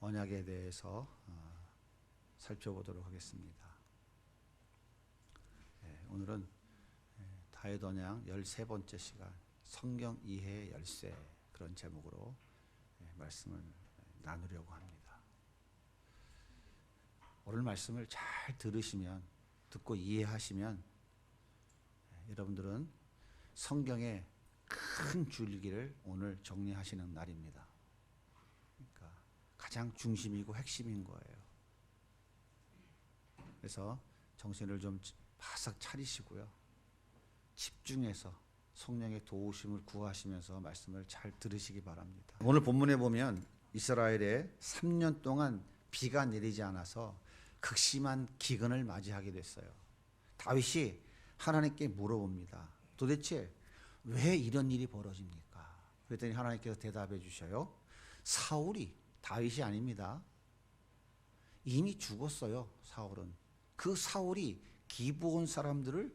언약에 대해서 살펴보도록 하겠습니다. 오늘은 다윗 언약 13번째 시간 성경 이해 열쇠 그런 제목으로 말씀을 나누려고 합니다. 오늘 말씀을 잘 들으시면 듣고 이해하시면 여러분들은 성경의 큰 줄기를 오늘 정리하시는 날입니다. 그러니까 가장 중심이고 핵심인 거예요. 그래서 정신을 좀 바싹 차리시고요. 집중해서 성령의 도우심을 구하시면서 말씀을 잘 들으시기 바랍니다. 오늘 본문에 보면 이스라엘에 3년 동안 비가 내리지 않아서 극심한 기근을 맞이하게 됐어요. 다윗이 하나님께 물어봅니다. 도대체 왜 이런 일이 벌어집니까? 그랬더니 하나님께서 대답해 주셔요. 사울이, 다윗이 아닙니다. 이미 죽었어요. 사울은. 그 사울이 기브온 사람들을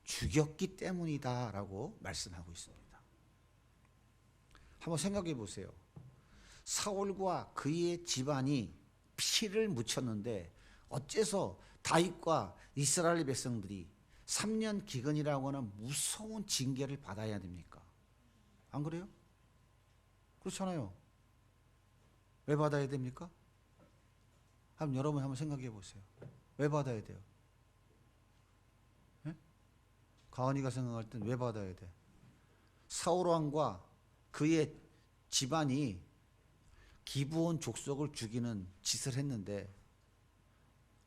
죽였기 때문이다 라고 말씀하고 있습니다. 한번 생각해 보세요. 사울과 그의 집안이 피를 묻혔는데 어째서 다윗과 이스라엘 백성들이 3년 기근이라고 하는 무서운 징계를 받아야 됩니까? 안 그래요? 그렇잖아요. 왜 받아야 됩니까? 여러분 한번 생각해 보세요. 왜 받아야 돼요? 네? 가은이가 생각할 땐 왜 받아야 돼? 사울 왕과 그의 집안이 기브온 족속을 죽이는 짓을 했는데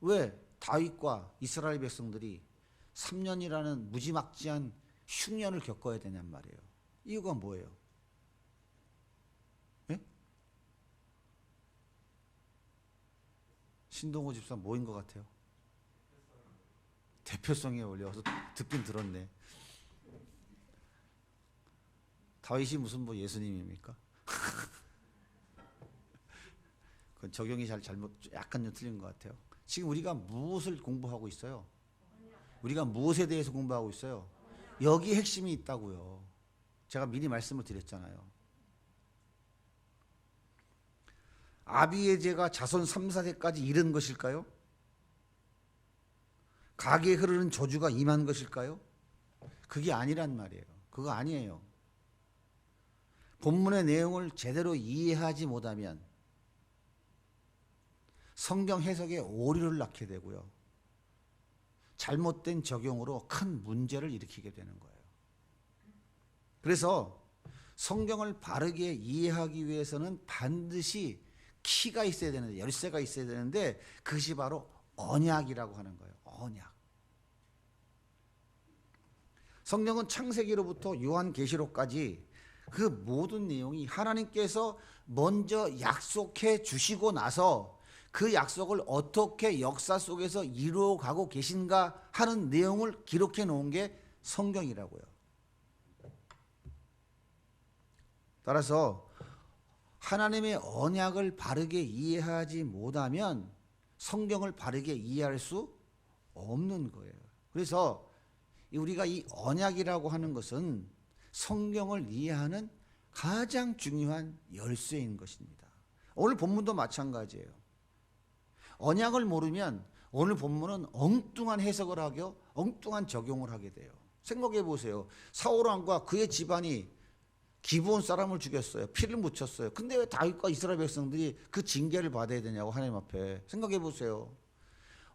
왜 다윗과 이스라엘 백성들이 3년이라는 무지막지한 흉년을 겪어야 되냔 말이에요. 이유가 뭐예요? 네? 신동호 집사 뭐인 것 같아요? 대표성에 올려서 듣긴 들었네. 다윗이 무슨 예수님입니까? 그건 적용이 잘못 약간 틀린 것 같아요. 지금 우리가 무엇을 공부하고 있어요? 우리가 무엇에 대해서 공부하고 있어요? 여기 핵심이 있다고요. 제가 미리 말씀을 드렸잖아요. 아비에제가 자손 3, 4세까지 이른 것일까요? 가게에 흐르는 저주가 임한 것일까요? 그게 아니란 말이에요. 그거 아니에요. 본문의 내용을 제대로 이해하지 못하면 성경 해석에 오류를 낳게 되고요. 잘못된 적용으로 큰 문제를 일으키게 되는 거예요. 그래서 성경을 바르게 이해하기 위해서는 반드시 키가 있어야 되는데, 열쇠가 있어야 되는데 그것이 바로 언약이라고 하는 거예요. 언약. 성경은 창세기로부터 요한계시록까지 그 모든 내용이 하나님께서 먼저 약속해 주시고 나서 그 약속을 어떻게 역사 속에서 이루어가고 계신가 하는 내용을 기록해 놓은 게 성경이라고요. 따라서 하나님의 언약을 바르게 이해하지 못하면 성경을 바르게 이해할 수 없는 거예요. 그래서 우리가 이 언약이라고 하는 것은 성경을 이해하는 가장 중요한 열쇠인 것입니다. 오늘 본문도 마찬가지예요. 언약을 모르면 오늘 본문은 엉뚱한 해석을 하고 엉뚱한 적용을 하게 돼요. 생각해 보세요. 사울 왕과 그의 집안이 기브온 사람을 죽였어요. 피를 묻혔어요. 근데 왜 다윗과 이스라엘 백성들이 그 징계를 받아야 되냐고 하나님 앞에. 생각해 보세요.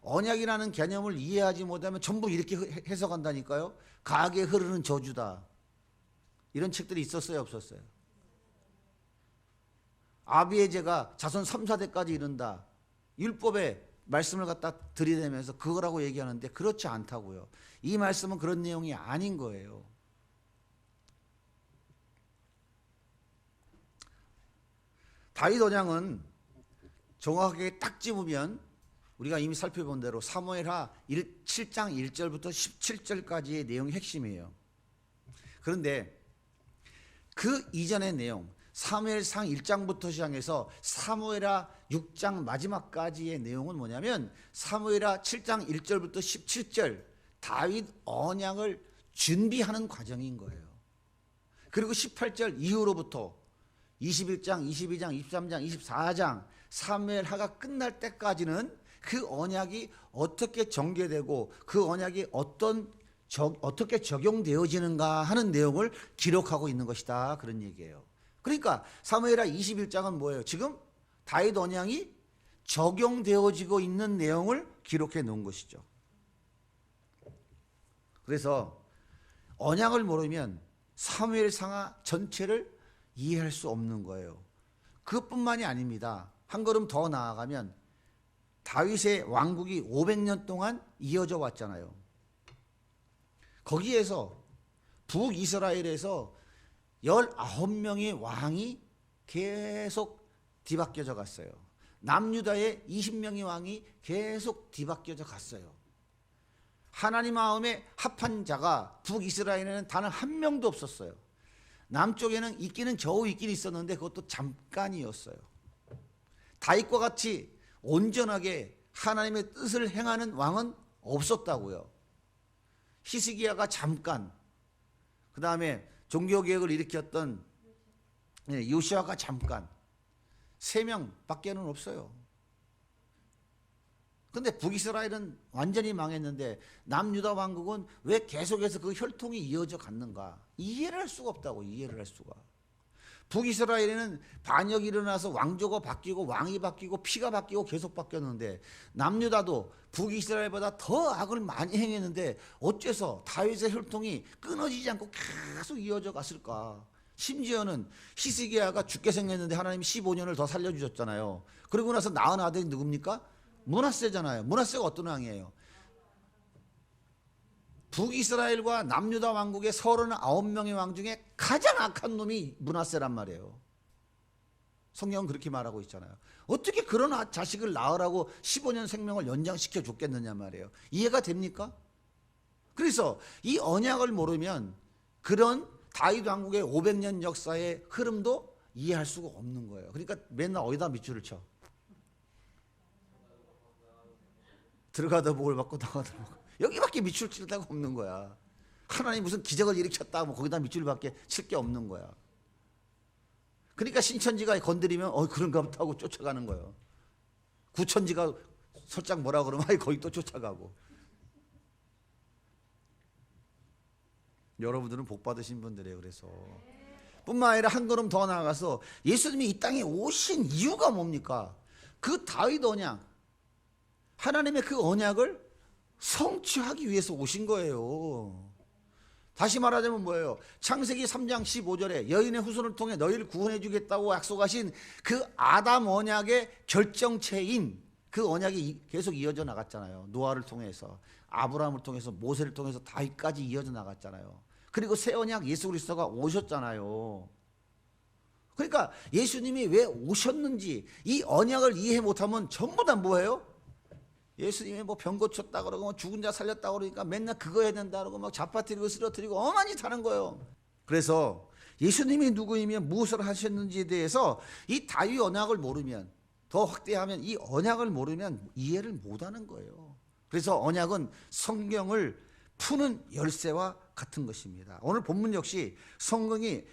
언약이라는 개념을 이해하지 못하면 전부 이렇게 해석한다니까요. 가게에 흐르는 저주다. 이런 책들이 있었어요, 없었어요? 아비에제가 자손 3, 4대까지 이른다. 율법의 말씀을 갖다 들이대면서 그거라고 얘기하는데 그렇지 않다고요. 이 말씀은 그런 내용이 아닌 거예요. 다윗 언약은 정확하게 딱 집으면 우리가 이미 살펴본 대로 사무엘하 7장 1절부터 17절까지의 내용이 핵심이에요. 그런데 그 이전의 내용 사무엘상 1장부터 시작해서 사무엘하 6장 마지막까지의 내용은 뭐냐면 사무엘하 7장 1절부터 17절 다윗 언약을 준비하는 과정인 거예요. 그리고 18절 이후로부터 21장, 22장, 23장, 24장 사무엘하가 끝날 때까지는 그 언약이 어떻게 전개되고 그 언약이 어떻게 적용되어지는가 하는 내용을 기록하고 있는 것이다, 그런 얘기예요. 그러니까 사무엘하 21장은 뭐예요? 지금 다윗 언약이 적용되어지고 있는 내용을 기록해 놓은 것이죠. 그래서 언약을 모르면 사무엘상하 전체를 이해할 수 없는 거예요. 그것뿐만이 아닙니다. 한 걸음 더 나아가면 다윗의 왕국이 500년 동안 이어져 왔잖아요. 거기에서 북이스라엘에서 19명의 왕이 계속 뒤바뀌어져 갔어요. 남유다의 20명의 왕이 계속 뒤바뀌어져 갔어요. 하나님 마음에 합한 자가 북이스라엘에는 단 한 명도 없었어요. 남쪽에는 있기는 겨우 있긴 있었는데 그것도 잠깐이었어요. 다윗과 같이 온전하게 하나님의 뜻을 행하는 왕은 없었다고요. 히스기야가 잠깐, 그 다음에 종교개혁을 일으켰던 요시아가 잠깐, 3명밖에는 없어요. 근데 북이스라엘은 완전히 망했는데 남유다 왕국은 왜 계속해서 그 혈통이 이어져 갔는가? 이해를 할 수가 없다고, 이해를 할 수가. 북이스라엘에는 반역이 일어나서 왕조가 바뀌고 왕이 바뀌고 피가 바뀌고 계속 바뀌었는데 남유다도 북이스라엘보다 더 악을 많이 행했는데 어째서 다윗의 혈통이 끊어지지 않고 계속 이어져 갔을까? 심지어는 히스기야가 죽게 생겼는데 하나님이 15년을 더 살려주셨잖아요. 그러고 나서 낳은 아들이 누굽니까? 므낫세잖아요. 므낫세가 어떤 왕이에요? 북이스라엘과 남유다 왕국의 39명의 왕 중에 가장 악한 놈이 므낫세란 말이에요. 성경은 그렇게 말하고 있잖아요. 어떻게 그런 자식을 낳으라고 15년 생명을 연장시켜 줬겠느냐 말이에요. 이해가 됩니까? 그래서 이 언약을 모르면 그런 다윗 왕국의 500년 역사의 흐름도 이해할 수가 없는 거예요. 그러니까 맨날 어디다 밑줄을 쳐? 들어가다 복을 받고 나가다 복을. 여기밖에 밑줄 칠 데가 없는 거야. 하나님 무슨 기적을 일으켰다 뭐 거기다 밑줄밖에 칠 게 없는 거야. 그러니까 신천지가 건드리면 그런가 보다 하고 쫓아가는 거예요. 구천지가 살짝 뭐라 그러면 거기 또 쫓아가고. 여러분들은 복 받으신 분들이에요. 그래서 뿐만 아니라 한 걸음 더 나아가서 예수님이 이 땅에 오신 이유가 뭡니까? 그 다윗 언약, 하나님의 그 언약을 성취하기 위해서 오신 거예요. 다시 말하자면 뭐예요? 창세기 3장 15절에 여인의 후손을 통해 너희를 구원해 주겠다고 약속하신 그 아담 언약의 결정체인 그 언약이 계속 이어져 나갔잖아요. 노아를 통해서, 아브라함을 통해서, 모세를 통해서 다윗까지 이어져 나갔잖아요. 그리고 새 언약 예수 그리스도가 오셨잖아요. 그러니까 예수님이 왜 오셨는지 이 언약을 이해 못하면 전부 다 뭐예요? 예수님이 뭐 병 고쳤다 그러고 뭐 죽은 자 살렸다 그러니까 맨날 그거 해야 된다 그러고 막 잡아뜨리고 쓰러뜨리고 어마니 타는 거예요. 그래서 예수님이 누구이며 무엇을 하셨는지에 대해서 이 다윗 언약을 모르면, 더 확대하면 이 언약을 모르면 이해를 못하는 거예요. 그래서 언약은 성경을 푸는 열쇠와 같은 것입니다. 오늘 본문 역시 성경이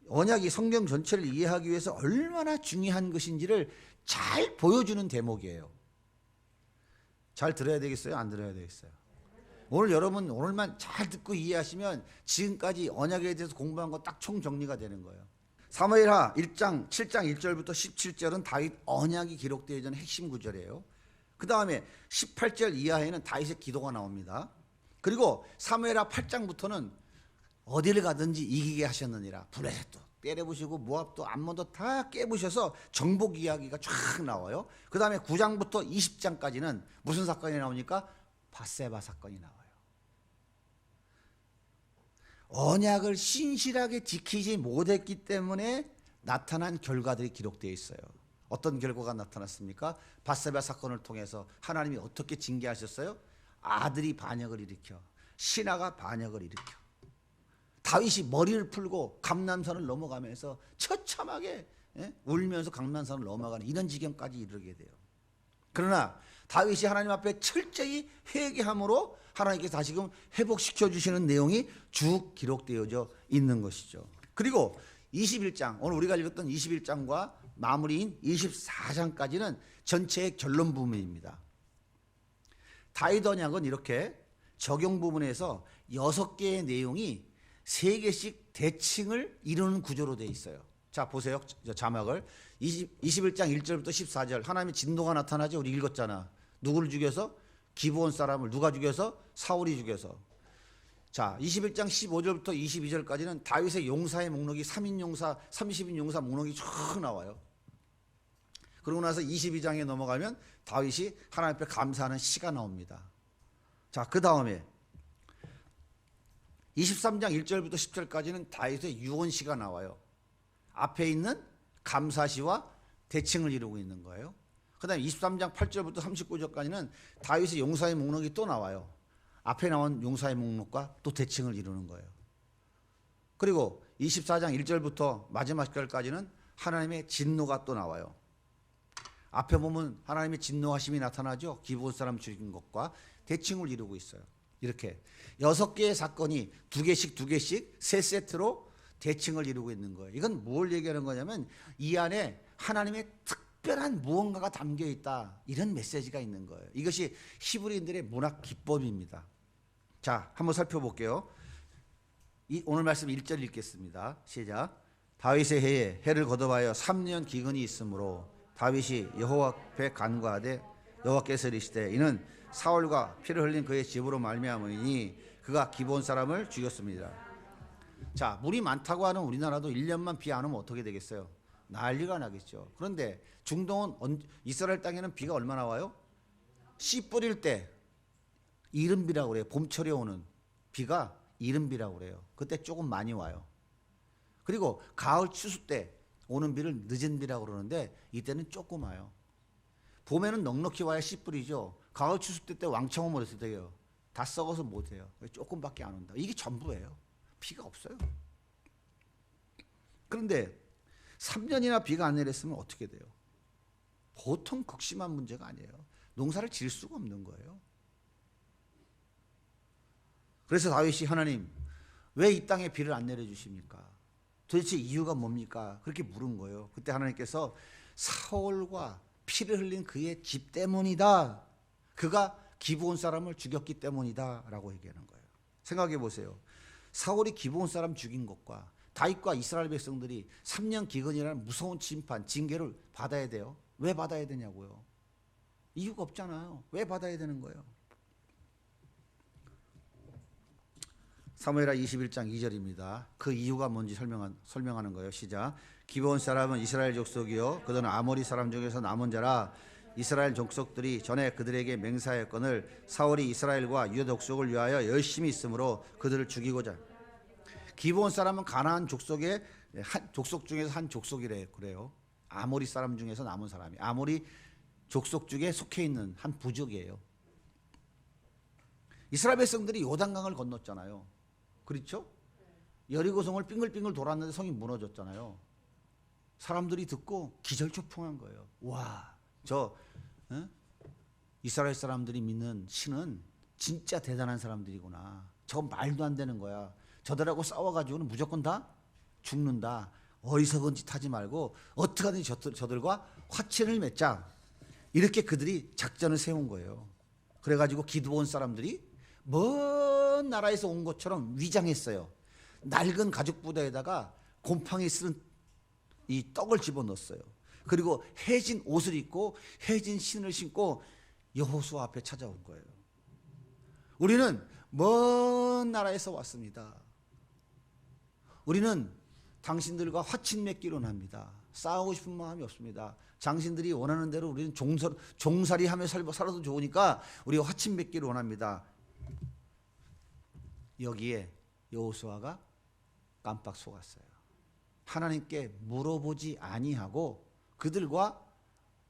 언약이 성경 전체를 이해하기 위해서 얼마나 중요한 것인지를 잘 보여주는 대목이에요. 잘 들어야 되겠어요? 안 들어야 되겠어요? 오늘 여러분 오늘만 잘 듣고 이해하시면 지금까지 언약에 대해서 공부한 거 딱 총정리가 되는 거예요. 사무엘하 1장 7장 1절부터 17절은 다윗 언약이 기록되어 있는 핵심 구절이에요. 그 다음에 18절 이하에는 다윗의 기도가 나옵니다. 그리고 사무엘하 8장부터는 어디를 가든지 이기게 하셨느니라. 블레셋도 때려부시고 모압도 암몬도 다 깨부셔서 정복 이야기가 쫙 나와요. 그 다음에 9장부터 20장까지는 무슨 사건이 나오니까? 밧세바 사건이 나와요. 언약을 신실하게 지키지 못했기 때문에 나타난 결과들이 기록되어 있어요. 어떤 결과가 나타났습니까? 밧세바 사건을 통해서 하나님이 어떻게 징계하셨어요? 아들이 반역을 일으켜, 신하가 반역을 일으켜, 다윗이 머리를 풀고 감람산을 넘어가면서 처참하게 울면서 감람산을 넘어가는 이런 지경까지 이르게 돼요. 그러나 다윗이 하나님 앞에 철저히 회개함으로 하나님께서 다시금 회복시켜 주시는 내용이 쭉 기록되어져 있는 것이죠. 그리고 21장, 오늘 우리가 읽었던 21장과 마무리인 24장까지는 전체의 결론 부분입니다. 다윗 언약은 이렇게 적용 부분에서 6개의 내용이 3개씩 대칭을 이루는 구조로 되어 있어요. 자, 보세요. 자막을. 21장 1절부터 14절. 하나님의 진노가 나타나죠. 우리 읽었잖아. 누구를 죽여서? 기브온 사람을. 누가 죽여서? 사울이 죽여서. 자, 21장 15절부터 22절까지는 다윗의 용사의 목록이 3인 용사, 30인 용사 목록이 쭉 나와요. 그러고 나서 22장에 넘어가면 다윗이 하나님 앞에 감사하는 시가 나옵니다. 자, 그 다음에 23장 1절부터 10절까지는 다윗의 유언시가 나와요. 앞에 있는 감사시와 대칭을 이루고 있는 거예요. 그 다음에 23장 8절부터 39절까지는 다윗의 용사의 목록이 또 나와요. 앞에 나온 용사의 목록과 또 대칭을 이루는 거예요. 그리고 24장 1절부터 마지막 절까지는 하나님의 진노가 또 나와요. 앞에 보면 하나님의 진노하심이 나타나죠. 기브온 사람 죽인 것과 대칭을 이루고 있어요. 이렇게 6개의 사건이 2개씩 3세트로 대칭을 이루고 있는 거예요. 이건 뭘 얘기하는 거냐면 이 안에 하나님의 특별한 무언가가 담겨 있다, 이런 메시지가 있는 거예요. 이것이 히브리인들의 문학 기법입니다. 자, 한번 살펴볼게요. 오늘 말씀 1절 읽겠습니다. 시작. 다윗의 해에 해를 거듭하여 3년 기근이 있으므로 다윗이 여호와 앞에 간구하되 여호와께서 이르시되 이는 사울과 피를 흘린 그의 집으로 말미암으니 그가 기브온 사람을 죽였습니다. 자, 물이 많다고 하는 우리나라도 1년만 비 안 오면 어떻게 되겠어요? 난리가 나겠죠. 그런데 중동은, 이스라엘 땅에는 비가 얼마나 와요? 씨 뿌릴 때 이른비라고 그래요. 봄철에 오는 비가 이른비라고 그래요. 그때 조금 많이 와요. 그리고 가을 추수 때 오는 비를 늦은 비라고 그러는데 이때는 조금 와요. 봄에는 넉넉히 와야 씨 뿌리죠. 가을 추수 때 왕창 오면 어떻게 돼요? 다 썩어서 못해요. 조금밖에 안 온다. 이게 전부예요. 비가 없어요. 그런데 3년이나 비가 안 내렸으면 어떻게 돼요? 보통 극심한 문제가 아니에요. 농사를 지을 수가 없는 거예요. 그래서 다윗이 하나님, 왜 이 땅에 비를 안 내려주십니까? 도대체 이유가 뭡니까? 그렇게 물은 거예요. 그때 하나님께서 사울과 피를 흘린 그의 집 때문이다. 그가 기브온 사람을 죽였기 때문이다 라고 얘기하는 거예요. 생각해 보세요. 사울이 기브온 사람 죽인 것과 다윗과 이스라엘 백성들이 3년 기근이라는 무서운 심판, 징계를 받아야 돼요. 왜 받아야 되냐고요? 이유가 없잖아요. 왜 받아야 되는 거예요? 사무엘하 21장 2절입니다. 그 이유가 뭔지 설명하는 거예요. 시작. 기브온 사람은 이스라엘 족속이요 그들은 아모리 사람 중에서 남은 자라. 이스라엘 족속들이 전에 그들에게 맹세하였거늘 사울이 이스라엘과 유다 족속을 위하여 열심히 있으므로 그들을 죽이고자. 기브온 사람은 가나안 족속의 한 족속 중에서 한 족속이래 그래요. 아모리 사람 중에서 남은 사람이 아모리 족속 중에 속해 있는 한 부족이에요. 이스라엘 백성들이 요단강을 건넜잖아요. 그렇죠? 여리고성을 빙글빙글 돌았는데 성이 무너졌잖아요. 사람들이 듣고 기절초풍한 거예요. 와, 이스라엘 사람들이 믿는 신은 진짜 대단한 사람들이구나. 저건 말도 안 되는 거야. 저들하고 싸워가지고는 무조건 다 죽는다. 어리석은 짓 하지 말고 어떻게 하든지 저들과 화친을 맺자. 이렇게 그들이 작전을 세운 거예요. 그래가지고 기드온 사람들이 먼 나라에서 온 것처럼 위장했어요. 낡은 가죽 부대에다가 곰팡이 쓰는 이 떡을 집어넣었어요. 그리고 해진 옷을 입고 해진 신을 신고 여호수아 앞에 찾아온 거예요. 우리는 먼 나라에서 왔습니다. 우리는 당신들과 화친 맺기로 합니다. 싸우고 싶은 마음이 없습니다. 당신들이 원하는 대로 우리는 종살이하며 살아도 좋으니까 우리가 화친 맺기를 원합니다. 여기에 여호수아가 깜빡 속았어요. 하나님께 물어보지 아니하고 그들과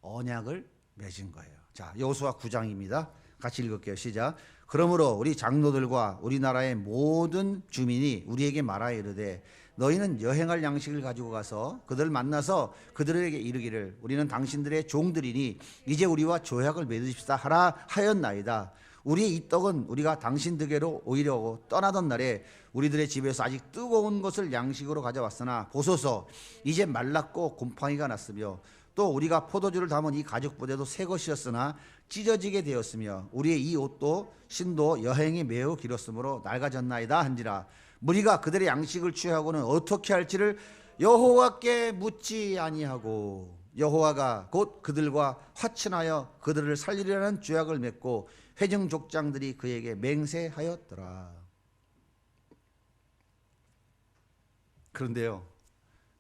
언약을 맺은 거예요. 자, 여호수아 9장입니다. 같이 읽을게요. 시작. 그러므로 우리 장로들과 우리나라의 모든 주민이 우리에게 말하여 이르되 너희는 여행할 양식을 가지고 가서 그들을 만나서 그들에게 이르기를 우리는 당신들의 종들이니 이제 우리와 조약을 맺으십사 하라 하였나이다. 우리의 이 떡은 우리가 당신 득에로 오히려 떠나던 날에 우리들의 집에서 아직 뜨거운 것을 양식으로 가져왔으나 보소서 이제 말랐고 곰팡이가 났으며 또 우리가 포도주를 담은 이 가죽 부대도 새 것이었으나 찢어지게 되었으며 우리의 이 옷도 신도 여행이 매우 길었으므로 낡아졌나이다 한지라. 무리가 그들의 양식을 취하고는 어떻게 할지를 여호와께 묻지 아니하고 여호와가 곧 그들과 화친하여 그들을 살리려는 죄악을 맺고 회중 족장들이 그에게 맹세하였더라. 그런데요,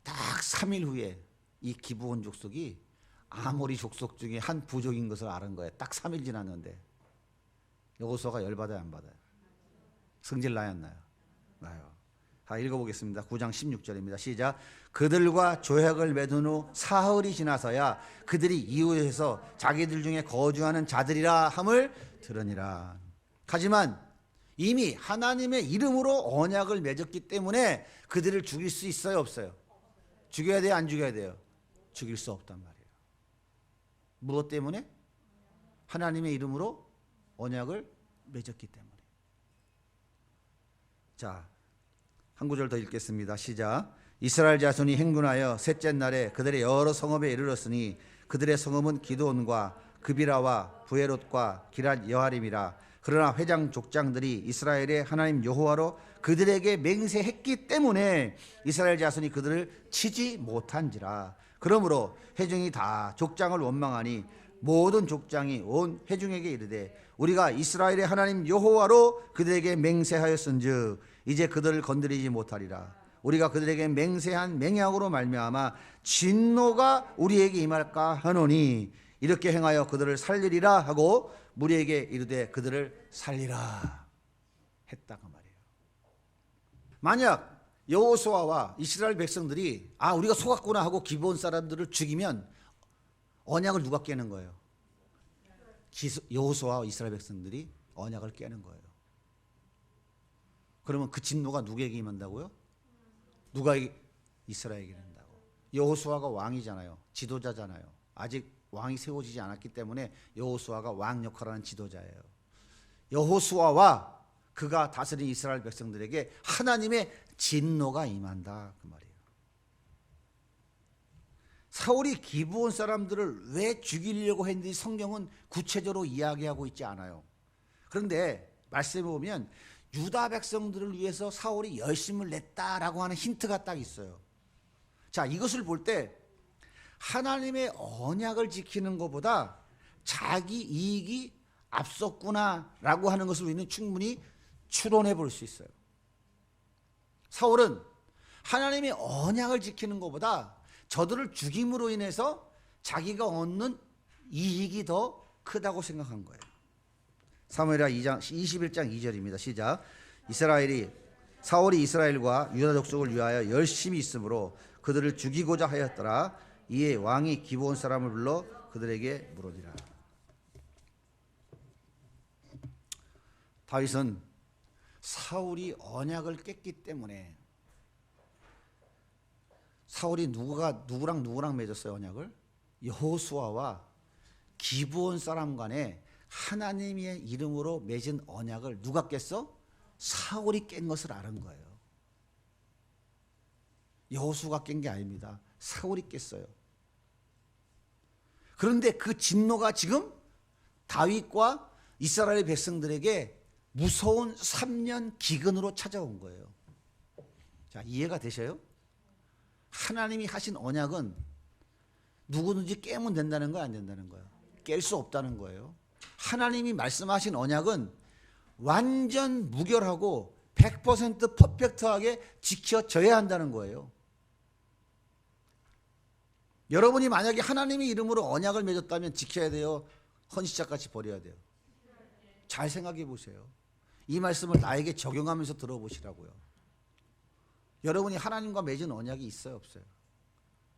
딱 3일 후에 이 기브온 족속이 아모리 족속 중에 한 부족인 것을 아는 거예요. 딱 3일 지났는데. 여호수아가 열받아요, 안 받아요? 성질 나요, 안 나요? 나요. 다 읽어보겠습니다. 9장 16절입니다. 시작. 그들과 조약을 맺은 후 사흘이 지나서야 그들이 이웃에서 자기들 중에 거주하는 자들이라 함을 들으니라. 하지만 이미 하나님의 이름으로 언약을 맺었기 때문에 그들을 죽일 수 있어요, 없어요? 죽여야 돼요, 안 죽여야 돼요? 죽일 수 없단 말이에요. 무엇 때문에? 하나님의 이름으로 언약을 맺었기 때문에. 자, 한 구절 더 읽겠습니다. 시작. 이스라엘 자손이 행군하여 셋째 날에 그들의 여러 성읍에 이르렀으니 그들의 성읍은 기드온과 그비라와 부에롯과 기랏 여하림이라. 그러나 회장 족장들이 이스라엘의 하나님 여호와로 그들에게 맹세했기 때문에 이스라엘 자손이 그들을 치지 못한지라. 그러므로 회중이 다 족장을 원망하니 모든 족장이 온 회중에게 이르되 우리가 이스라엘의 하나님 여호와로 그들에게 맹세하였은즉 이제 그들을 건드리지 못하리라. 우리가 그들에게 맹세한 맹약으로 말미암아 진노가 우리에게 임할까 하노니 이렇게 행하여 그들을 살리리라 하고 무리에게 이르되 그들을 살리라 했다가 말이에요. 만약 여호수아와 이스라엘 백성들이 우리가 속았구나 하고 기브온 사람들을 죽이면 언약을 누가 깨는 거예요? 여호수아와 이스라엘 백성들이 언약을 깨는 거예요. 그러면 그 진노가 누구에게 임한다고요? 누가 이스라엘에게 임한다고? 여호수아가 왕이잖아요. 지도자잖아요. 아직 왕이 세워지지 않았기 때문에 여호수아가 왕 역할하는 지도자예요. 여호수아와 그가 다스린 이스라엘 백성들에게 하나님의 진노가 임한다 그 말이에요. 사울이 기브온 사람들을 왜 죽이려고 했는지 성경은 구체적으로 이야기하고 있지 않아요. 그런데 말씀해 보면 유다 백성들을 위해서 사울이 열심을 냈다라고 하는 힌트가 딱 있어요. 자, 이것을 볼 때 하나님의 언약을 지키는 것보다 자기 이익이 앞섰구나라고 하는 것을 우리는 충분히 추론해 볼 수 있어요. 사울은 하나님의 언약을 지키는 것보다 저들을 죽임으로 인해서 자기가 얻는 이익이 더 크다고 생각한 거예요. 사무엘하 2장 21장 2절입니다. 시작. 사울이 이스라엘과 유다 족속을 위하여 열심히 있으므로 그들을 죽이고자 하였더라. 이에 왕이 기브온 사람을 불러 그들에게 물으니라. 다윗은 사울이 언약을 깼기 때문에 사울이 누구랑 맺었어요, 언약을? 여호수아와 기브온 사람 간에 하나님의 이름으로 맺은 언약을 누가 깼어? 사울이 깬 것을 아는 거예요. 여호수아가 깬 게 아닙니다. 사울이 깼어요. 그런데 그 진노가 지금 다윗과 이스라엘 백성들에게 무서운 3년 기근으로 찾아온 거예요. 자, 이해가 되셔요? 하나님이 하신 언약은 누구든지 깨면 된다는 거야, 안 된다는 거야? 깰 수 없다는 거예요. 하나님이 말씀하신 언약은 완전 무결하고 100% 퍼펙트하게 지켜져야 한다는 거예요. 여러분이 만약에 하나님의 이름으로 언약을 맺었다면 지켜야 돼요? 헌시자같이 버려야 돼요? 잘 생각해 보세요. 이 말씀을 나에게 적용하면서 들어보시라고요. 여러분이 하나님과 맺은 언약이 있어요, 없어요?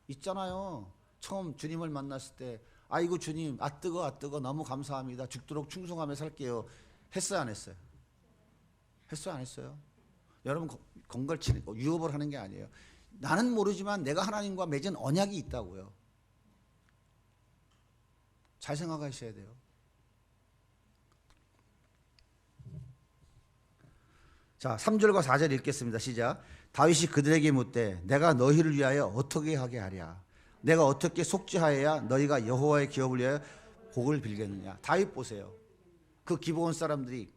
있잖아요. 처음 주님을 만났을 때 아이고 주님 뜨거 너무 감사합니다. 죽도록 충성하며 살게요. 했어요, 안 했어요? 했어요, 안 했어요? 여러분 건갈치는 유업을 하는 게 아니에요. 나는 모르지만 내가 하나님과 맺은 언약이 있다고요. 잘 생각하셔야 돼요. 자, 3절과 4절 읽겠습니다. 시작. 다윗이 그들에게 묻되 내가 너희를 위하여 어떻게 하게 하랴? 내가 어떻게 속죄하여야 너희가 여호와의 기업을 위하여 복을 빌겠느냐? 다윗 보세요. 그 기브온 사람들이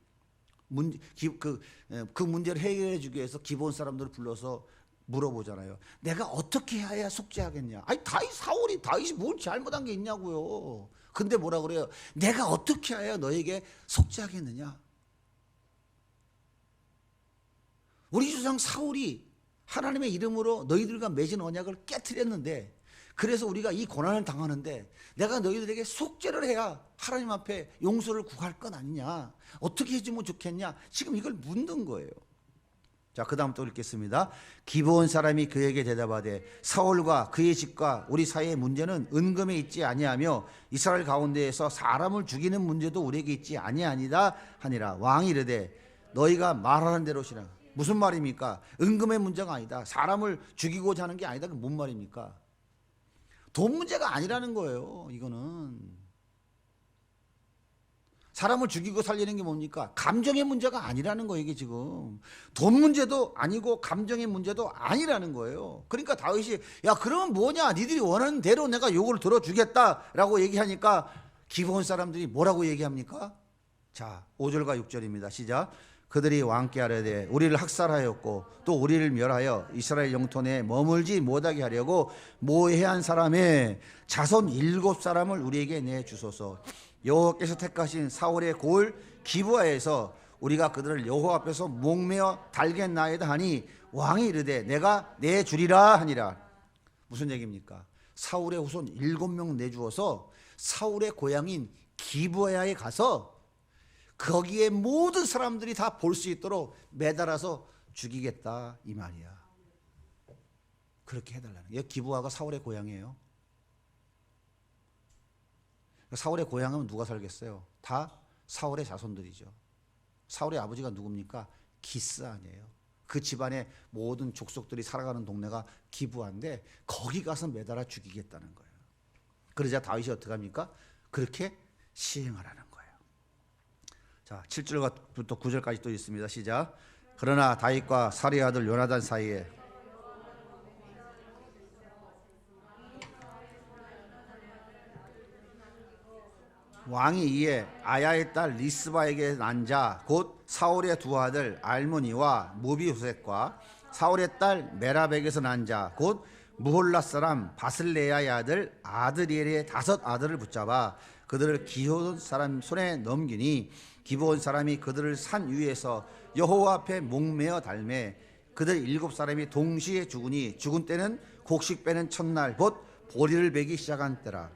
그 문제를 해결해 주기 위해서 기브온 사람들을 불러서 물어보잖아요. 내가 어떻게 해야 속죄하겠냐? 아니 다윗이 뭘 잘못한 게 있냐고요. 근데 뭐라 그래요? 내가 어떻게 해야 너에게 속죄하겠느냐? 우리 조상 사울이 하나님의 이름으로 너희들과 맺은 언약을 깨트렸는데, 그래서 우리가 이 고난을 당하는데 내가 너희들에게 속죄를 해야 하나님 앞에 용서를 구할 건 아니냐? 어떻게 해주면 좋겠냐? 지금 이걸 묻는 거예요. 자, 그 다음 또 읽겠습니다. 기브온 사람이 그에게 대답하되 사울과 그의 집과 우리 사이의 문제는 은금에 있지 아니하며 이스라엘 가운데에서 사람을 죽이는 문제도 우리에게 있지 아니하니라 하니라. 왕이 이르되 너희가 말하는 대로시라. 무슨 말입니까? 은금의 문제가 아니다. 사람을 죽이고자 하는 게 아니다. 그게 뭔 말입니까? 돈 문제가 아니라는 거예요. 이거는 사람을 죽이고 살리는 게 뭡니까? 감정의 문제가 아니라는 거예요. 이게 지금 돈 문제도 아니고 감정의 문제도 아니라는 거예요. 그러니까 다윗이 야 그러면 뭐냐? 니들이 원하는 대로 내가 요구를 들어주겠다라고 얘기하니까 기브온 사람들이 뭐라고 얘기합니까? 자, 5절과 6절입니다. 시작. 그들이 왕께 아뢰되 우리를 학살하였고 또 우리를 멸하여 이스라엘 영토 내에 머물지 못하게 하려고 모해한 사람의 자손 7사람을 우리에게 내주소서. 여호와께서 택하신 사울의 고을 기브아에서 우리가 그들을 여호와 앞에서 목매어 달겠나이다 하니 왕이 이르되 내가 내주리라 하니라. 무슨 얘기입니까? 사울의 후손 7명 내주어서 사울의 고향인 기브아에 가서 거기에 모든 사람들이 다 볼 수 있도록 매달아서 죽이겠다 이 말이야. 그렇게 해달라는 거예요. 기브아가 사울의 고향이에요. 사울의 고향은 누가 살겠어요? 다 사울의 자손들이죠. 사울의 아버지가 누굽니까? 기스 아니에요. 그 집안의 모든 족속들이 살아가는 동네가 기브아인데 거기 가서 매달아 죽이겠다는 거예요. 그러자 다윗이 어떻게 합니까? 그렇게 시행하라는 거예요. 자, 7절부터 9절까지 또 있습니다. 시작. 그러나 다윗과 사리의 아들 요나단 사이에 왕이 이에 아야의 딸 리스바에게 난 자 곧 사울의 두 아들 알모니와 무비후셋과 사울의 딸 메라백에서 난 자 곧 무홀라 사람 바슬레야의 아들 아드리엘의 5 아들을 붙잡아 그들을 기브온 사람 손에 넘기니 기브온 사람이 그들을 산 위에서 여호와 앞에 목매어 달매 그들 7사람이 동시에 죽으니 죽은 때는 곡식 빼는 첫날 곧 보리를 베기 시작한 때라.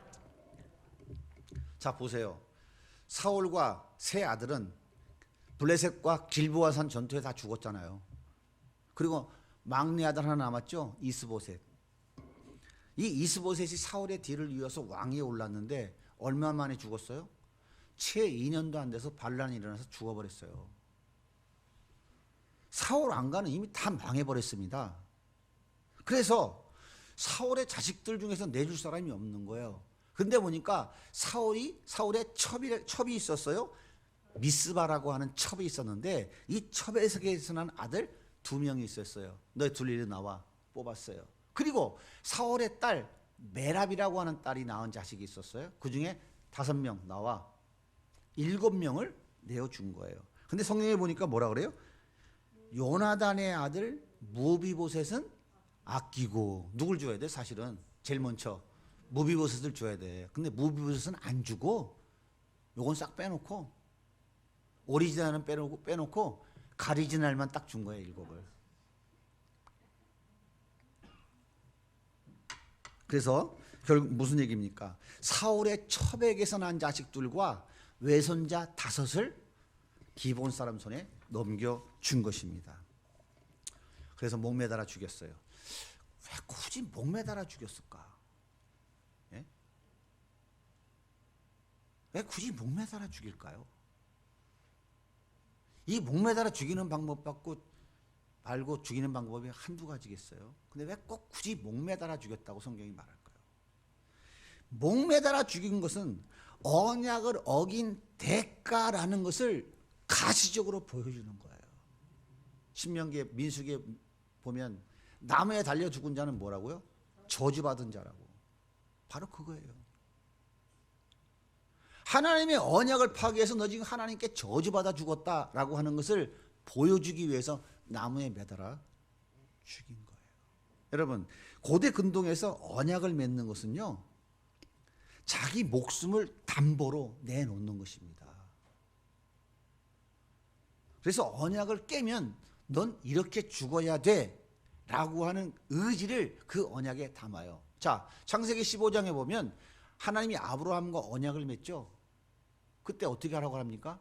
자, 보세요. 사울과 세 아들은 블레셋과 길보아산 전투에 다 죽었잖아요. 그리고 막내 아들 하나 남았죠. 이스보셋. 이 이스보셋이 사울의 뒤를 이어서 왕위에 올랐는데 얼마 만에 죽었어요? 채 2년도 안 돼서 반란이 일어나서 죽어버렸어요. 사울 왕가는 이미 다 망해버렸습니다. 그래서 사울의 자식들 중에서 내줄 사람이 없는 거예요. 근데 보니까 사울의 첩이 있었어요. 미스바라고 하는 첩이 있었는데 이 첩에서 난 아들 2명이 있었어요. 너희 둘 이리 나와 뽑았어요. 그리고 사울의 딸 메랍이라고 하는 딸이 낳은 자식이 있었어요. 그 중에 5명 나와 7명을 내어준 거예요. 근데 성경에 보니까 뭐라 그래요? 요나단의 아들 무비보셋은 아끼고 누굴 줘야 돼? 사실은 제일 먼저 무비보셋을 줘야 돼. 근데 무비보셋은 안 주고 요건 싹 빼놓고 오리지널은 빼놓고 가리지널만 딱 준 거예요. 7을. 그래서 결국 무슨 얘기입니까? 사울의 첩에게서 난 자식들과 외손자 5을 기브온 사람 손에 넘겨준 것입니다. 그래서 목매달아 죽였어요. 왜 굳이 목매달아 죽였을까? 예? 왜 굳이 목매달아 죽일까요? 이 목매달아 죽이는 방법 말고 죽이는 방법이 한두 가지겠어요. 근데 왜 꼭 굳이 목매달아 죽였다고 성경이 말할까요? 목매달아 죽인 것은 언약을 어긴 대가라는 것을 가시적으로 보여주는 거예요. 신명기에 민수기에 보면 나무에 달려 죽은 자는 뭐라고요? 저주받은 자라고. 바로 그거예요. 하나님의 언약을 파괴해서 너 지금 하나님께 저주받아 죽었다라고 하는 것을 보여주기 위해서 나무에 매달아 죽인 거예요. 여러분, 고대 근동에서 언약을 맺는 것은요, 자기 목숨을 담보로 내놓는 것입니다. 그래서 언약을 깨면 넌 이렇게 죽어야 돼 라고 하는 의지를 그 언약에 담아요. 자, 창세기 15장에 보면 하나님이 아브라함과 언약을 맺죠. 그때 어떻게 하라고 합니까?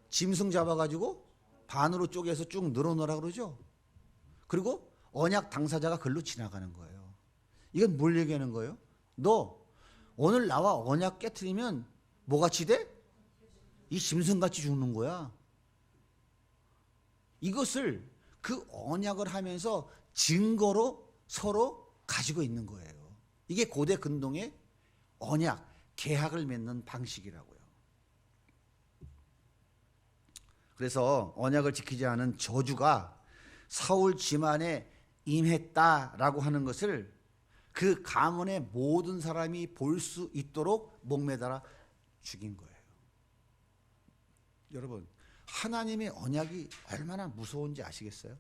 짐승 잡아가지고 반으로 쪼개서 쭉 늘어놓으라 그러죠. 그리고 언약 당사자가 글로 지나가는 거예요. 이건 뭘 얘기하는 거예요? 너 오늘 나와 언약 깨트리면 뭐같이 돼? 이 짐승같이 죽는 거야. 이것을 그 언약을 하면서 증거로 서로 가지고 있는 거예요. 이게 고대 근동의 언약, 계약을 맺는 방식이라고요. 그래서 언약을 지키지 않은 저주가 사울 집안에 임했다라고 하는 것을 그 가문의 모든 사람이 볼 수 있도록 목매달아 죽인 거예요. 여러분, 하나님의 언약이 얼마나 무서운지 아시겠어요?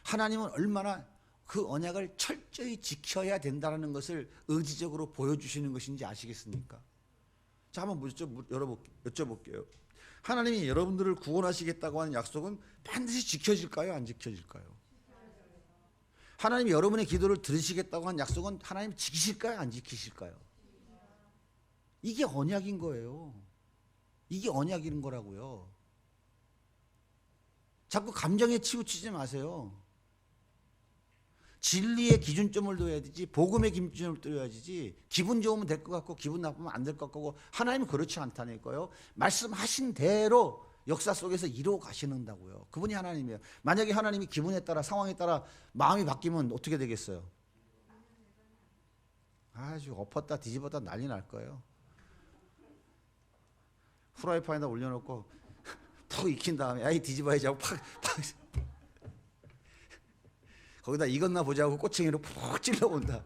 하나님은 얼마나 그 언약을 철저히 지켜야 된다는 것을 의지적으로 보여주시는 것인지 아시겠습니까? 자, 한번 여쭤볼게요. 하나님이 여러분들을 구원하시겠다고 하는 약속은 반드시 지켜질까요? 안 지켜질까요? 하나님이 여러분의 기도를 들으시겠다고 하는 약속은 하나님 지키실까요? 안 지키실까요? 이게 언약인 거예요. 이게 언약인 거라고요. 자꾸 감정에 치우치지 마세요. 진리의 기준점을 둬야 되지, 복음의 기준점을 둬야 되지. 기분 좋으면 될 것 같고 기분 나쁘면 안 될 것 같고, 하나님은 그렇지 않다니까요. 말씀하신 대로 역사 속에서 이루어 가시는다고요. 그분이 하나님이에요. 만약에 하나님이 기분에 따라, 상황에 따라 마음이 바뀌면 어떻게 되겠어요? 아주 엎었다 뒤집었다 난리 날 거예요. 후라이팬에다 올려놓고 푹 익힌 다음에 아이 뒤집어야지 하고 팍 거기다 익었나 보자고 꼬챙이로 푹 찔러본다.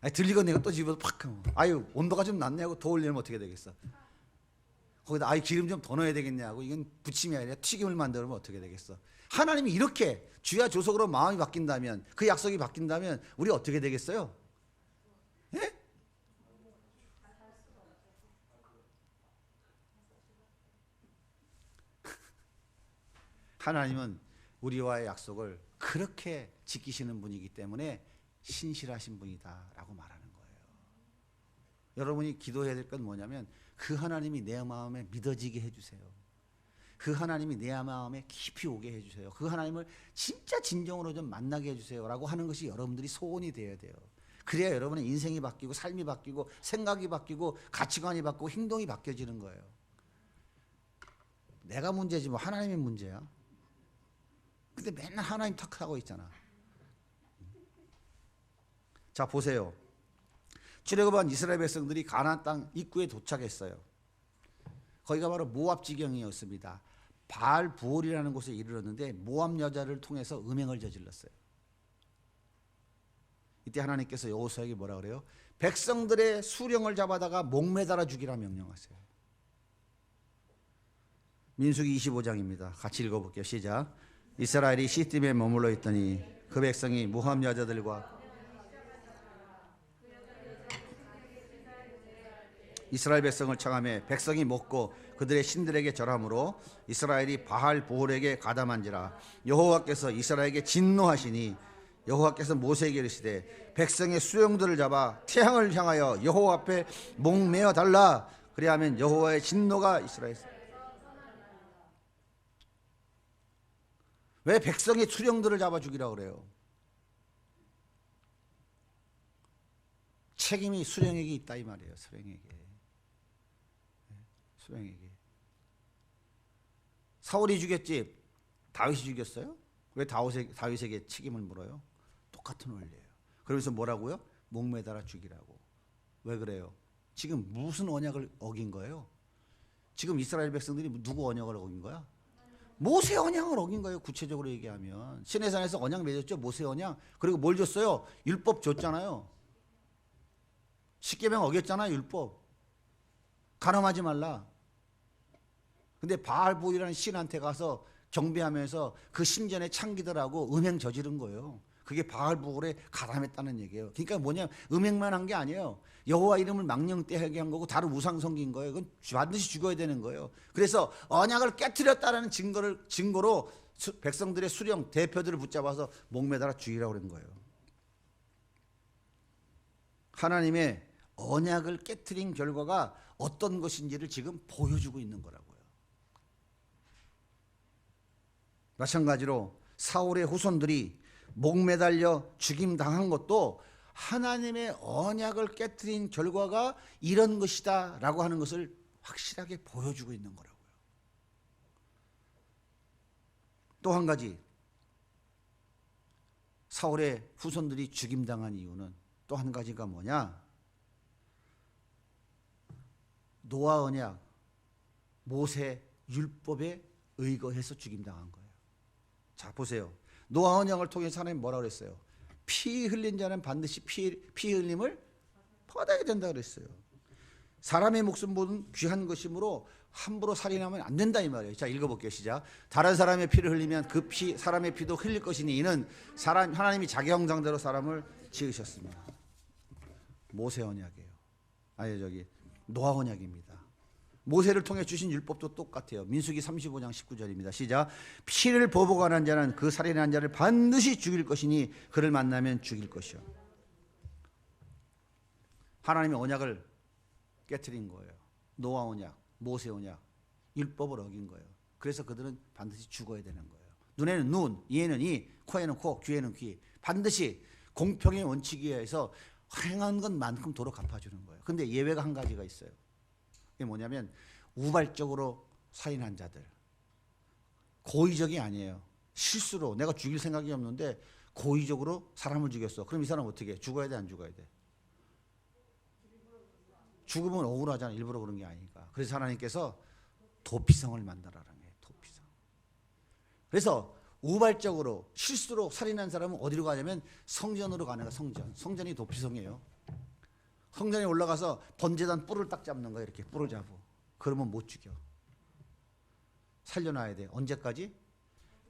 아니, 들리겠네. 또 집어서 팍 하고, 아유 온도가 좀 낮냐고 더 올리면 어떻게 되겠어? 거기다 아이 기름 좀 더 넣어야 되겠냐고, 이건 부침이 아니라 튀김을 만들면 어떻게 되겠어? 하나님이 이렇게 주야 조속으로 마음이 바뀐다면, 그 약속이 바뀐다면 우리 어떻게 되겠어요? 예? 하나님은 우리와의 약속을 그렇게 지키시는 분이기 때문에 신실하신 분이다라고 말하는 거예요. 여러분이 기도해야 될 건 뭐냐면, 그 하나님이 내 마음에 믿어지게 해주세요. 그 하나님이 내 마음에 깊이 오게 해주세요. 그 하나님을 진짜 진정으로 좀 만나게 해주세요 라고 하는 것이 여러분들이 소원이 되어야 돼요. 그래야 여러분의 인생이 바뀌고 삶이 바뀌고 생각이 바뀌고 가치관이 바뀌고 행동이 바뀌어지는 거예요. 내가 문제지 뭐 하나님이 문제야. 근데 맨날 하나님 탓하고 있잖아. 자, 보세요. 출애굽한 이스라엘 백성들이 가나안 땅 입구에 도착했어요. 거기가 바로 모압 지경이었습니다. 바알 부올이라는 곳에 이르렀는데 모압 여자를 통해서 음행을 저질렀어요. 이때 하나님께서 여호수아에게 뭐라 그래요? 백성들의 수령을 잡아다가 목매달아 죽이라 명령하세요. 민수기 25장입니다. 같이 읽어볼게요. 시작. 이스라엘이 시팀에 머물러 있더니 그 백성이 모압 여자들과 이스라엘 백성을 청하며 백성이 먹고 그들의 신들에게 절함으로 이스라엘이 바알 보홀에게 가담한지라. 여호와께서 이스라엘에게 진노하시니 여호와께서 모세에게 이르시되 백성의 수령들을 잡아 태양을 향하여 여호와 앞에 목매어 달라. 그리하면 여호와의 진노가 이스라엘에. 왜 백성의 수령들을 잡아 죽이라고 그래요? 책임이 수령에게 있다 이 말이에요. 수령에게. 사울이 죽였지 다윗이 죽였어요? 왜 다윗에게 책임을 물어요? 똑같은 원리예요. 그러면서 뭐라고요? 목매달아 죽이라고. 왜 그래요? 지금 무슨 언약을 어긴 거예요? 지금 이스라엘 백성들이 누구 언약을 어긴 거야? 모세 언약을 어긴 거예요. 구체적으로 얘기하면 시내산에서 언약 맺었죠. 모세 언약. 그리고 뭘 줬어요? 율법 줬잖아요. 십계명 어겼잖아요. 율법. 간음하지 말라. 근데 바알보이라는 신한테 가서 경배하면서 그 신전의 창기들하고 음행 저지른 거예요. 그게 바알보울에 가담했다는 얘기예요. 그러니까 뭐냐, 음행만 한 게 아니에요. 여호와 이름을 망령되게 한 거고 다른 우상 섬긴 거예요. 그건 반드시 죽어야 되는 거예요. 그래서 언약을 깨트렸다는 증거로 백성들의 수령 대표들을 붙잡아서 목매달아 죽이라고 그런 거예요. 하나님의 언약을 깨트린 결과가 어떤 것인지를 지금 보여주고 있는 거라고요. 마찬가지로 사울의 후손들이 목매달려 죽임당한 것도 하나님의 언약을 깨트린 결과가 이런 것이다 라고 하는 것을 확실하게 보여주고 있는 거라고요. 또 한 가지, 사울의 후손들이 죽임당한 이유는 또 한 가지가 뭐냐, 노아 언약, 모세 율법에 의거해서 죽임당한 거예요. 자, 보세요. 노아 언약을 통해서 하나님 뭐라고 그랬어요? 피 흘린 자는 반드시 피 흘림을 받아야 된다 그랬어요. 사람의 목숨보다 귀한 것이므로 함부로 살인하면 안 된다 이 말이에요. 자, 읽어볼게요. 시작. 다른 사람의 피를 흘리면 그 피 사람의 피도 흘릴 것이니 이는 하나님이 자기 형상대로 사람을 지으셨습니다. 모세 언약이에요. 아니 노아 언약입니다. 모세를 통해 주신 율법도 똑같아요. 민수기 35장 19절입니다. 시작. 피를 보복하는 자는 그 살인한 자를 반드시 죽일 것이니 그를 만나면 죽일 것이요. 하나님의 언약을 깨트린 거예요. 노아 언약, 모세 언약, 율법을 어긴 거예요. 그래서 그들은 반드시 죽어야 되는 거예요. 눈에는 눈, 이에는 이, 코에는 코, 귀에는 귀. 반드시 공평의 원칙에 의해서 행한 것만큼 도로 갚아주는 거예요. 근데 예외가 한 가지가 있어요. 그게 뭐냐면 우발적으로 살인한 자들, 고의적이 아니에요. 실수로 내가 죽일 생각이 없는데 고의적으로 사람을 죽였어. 그럼 이 사람 어떻게 해? 죽어야 돼, 안 죽어야 돼? 죽으면 억울하잖아. 일부러 그런 게 아니니까. 그래서 하나님께서 도피성을 만들어라는 거예요. 도피성. 그래서 우발적으로 실수로 살인한 사람은 어디로 가냐면 성전으로 가는 거야. 성전이 도피성이에요. 성전에 올라가서 번제단 뿔을 딱 잡는 거야. 이렇게 뿔을 잡고. 그러면 못 죽여. 살려놔야 돼. 언제까지?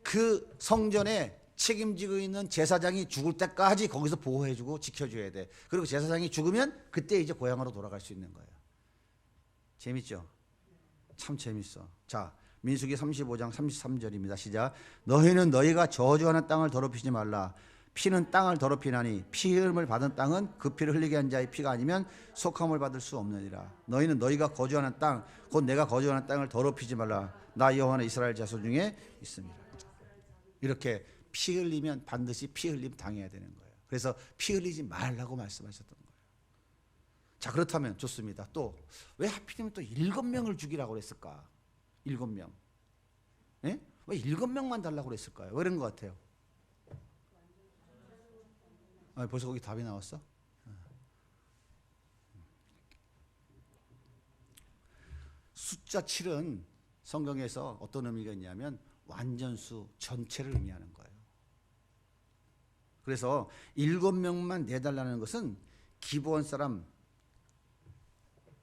그 성전에 책임지고 있는 제사장이 죽을 때까지 거기서 보호해주고 지켜줘야 돼. 그리고 제사장이 죽으면 그때 이제 고향으로 돌아갈 수 있는 거예요. 재밌죠? 참 재밌어. 자, 민수기 35장 33절입니다. 시작. 너희는 너희가 저주하는 땅을 더럽히지 말라. 피는 땅을 더럽히나니 피 흘림을 받은 땅은 그 피를 흘리게 한 자의 피가 아니면 속함을 받을 수 없느니라. 너희는 너희가 거주하는 땅 곧 내가 거주하는 땅을 더럽히지 말라. 나 여호와는 이스라엘 자손 중에 있습니다. 이렇게 피 흘리면 반드시 피 흘림 당해야 되는 거예요. 그래서 피 흘리지 말라고 말씀하셨던 거예요. 자, 그렇다면 좋습니다. 또 왜 하필이면 또 7명을 죽이라고 그랬을까? 7명. 예? 왜 7명만 달라고 그랬을까요? 왜 그런 것 같아요? 아, 벌써 거기 답이 나왔어? 숫자 7은 성경에서 어떤 의미가 있냐면 완전수 전체를 의미하는 거예요. 그래서 7명만 내달라는 것은 기브온 사람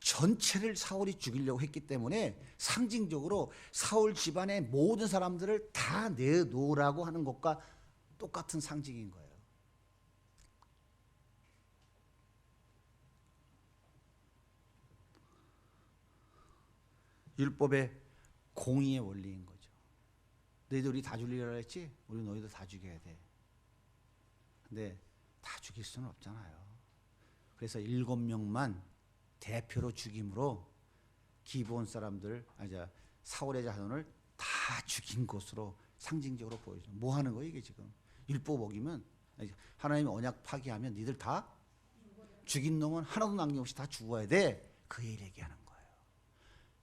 전체를 사울이 죽이려고 했기 때문에 상징적으로 사울 집안의 모든 사람들을 다 내놓으라고 하는 것과 똑같은 상징인 거예요. 율법의 공의의 원리인 거죠. 너희들 우리 다 죽이려고 했지? 우리 너희도 다 죽여야 돼. 근데 다 죽일 수는 없잖아요. 그래서 7명만 대표로 죽임으로 기브온 사람들, 사울의 자손을 다 죽인 것으로 상징적으로 보여줘. 뭐 하는 거예요 이게 지금? 율법 어기면 하나님이 언약 파기하면 니들 다 죽인 놈은 하나도 남김없이 다 죽어야 돼. 그 얘기하는 거예요.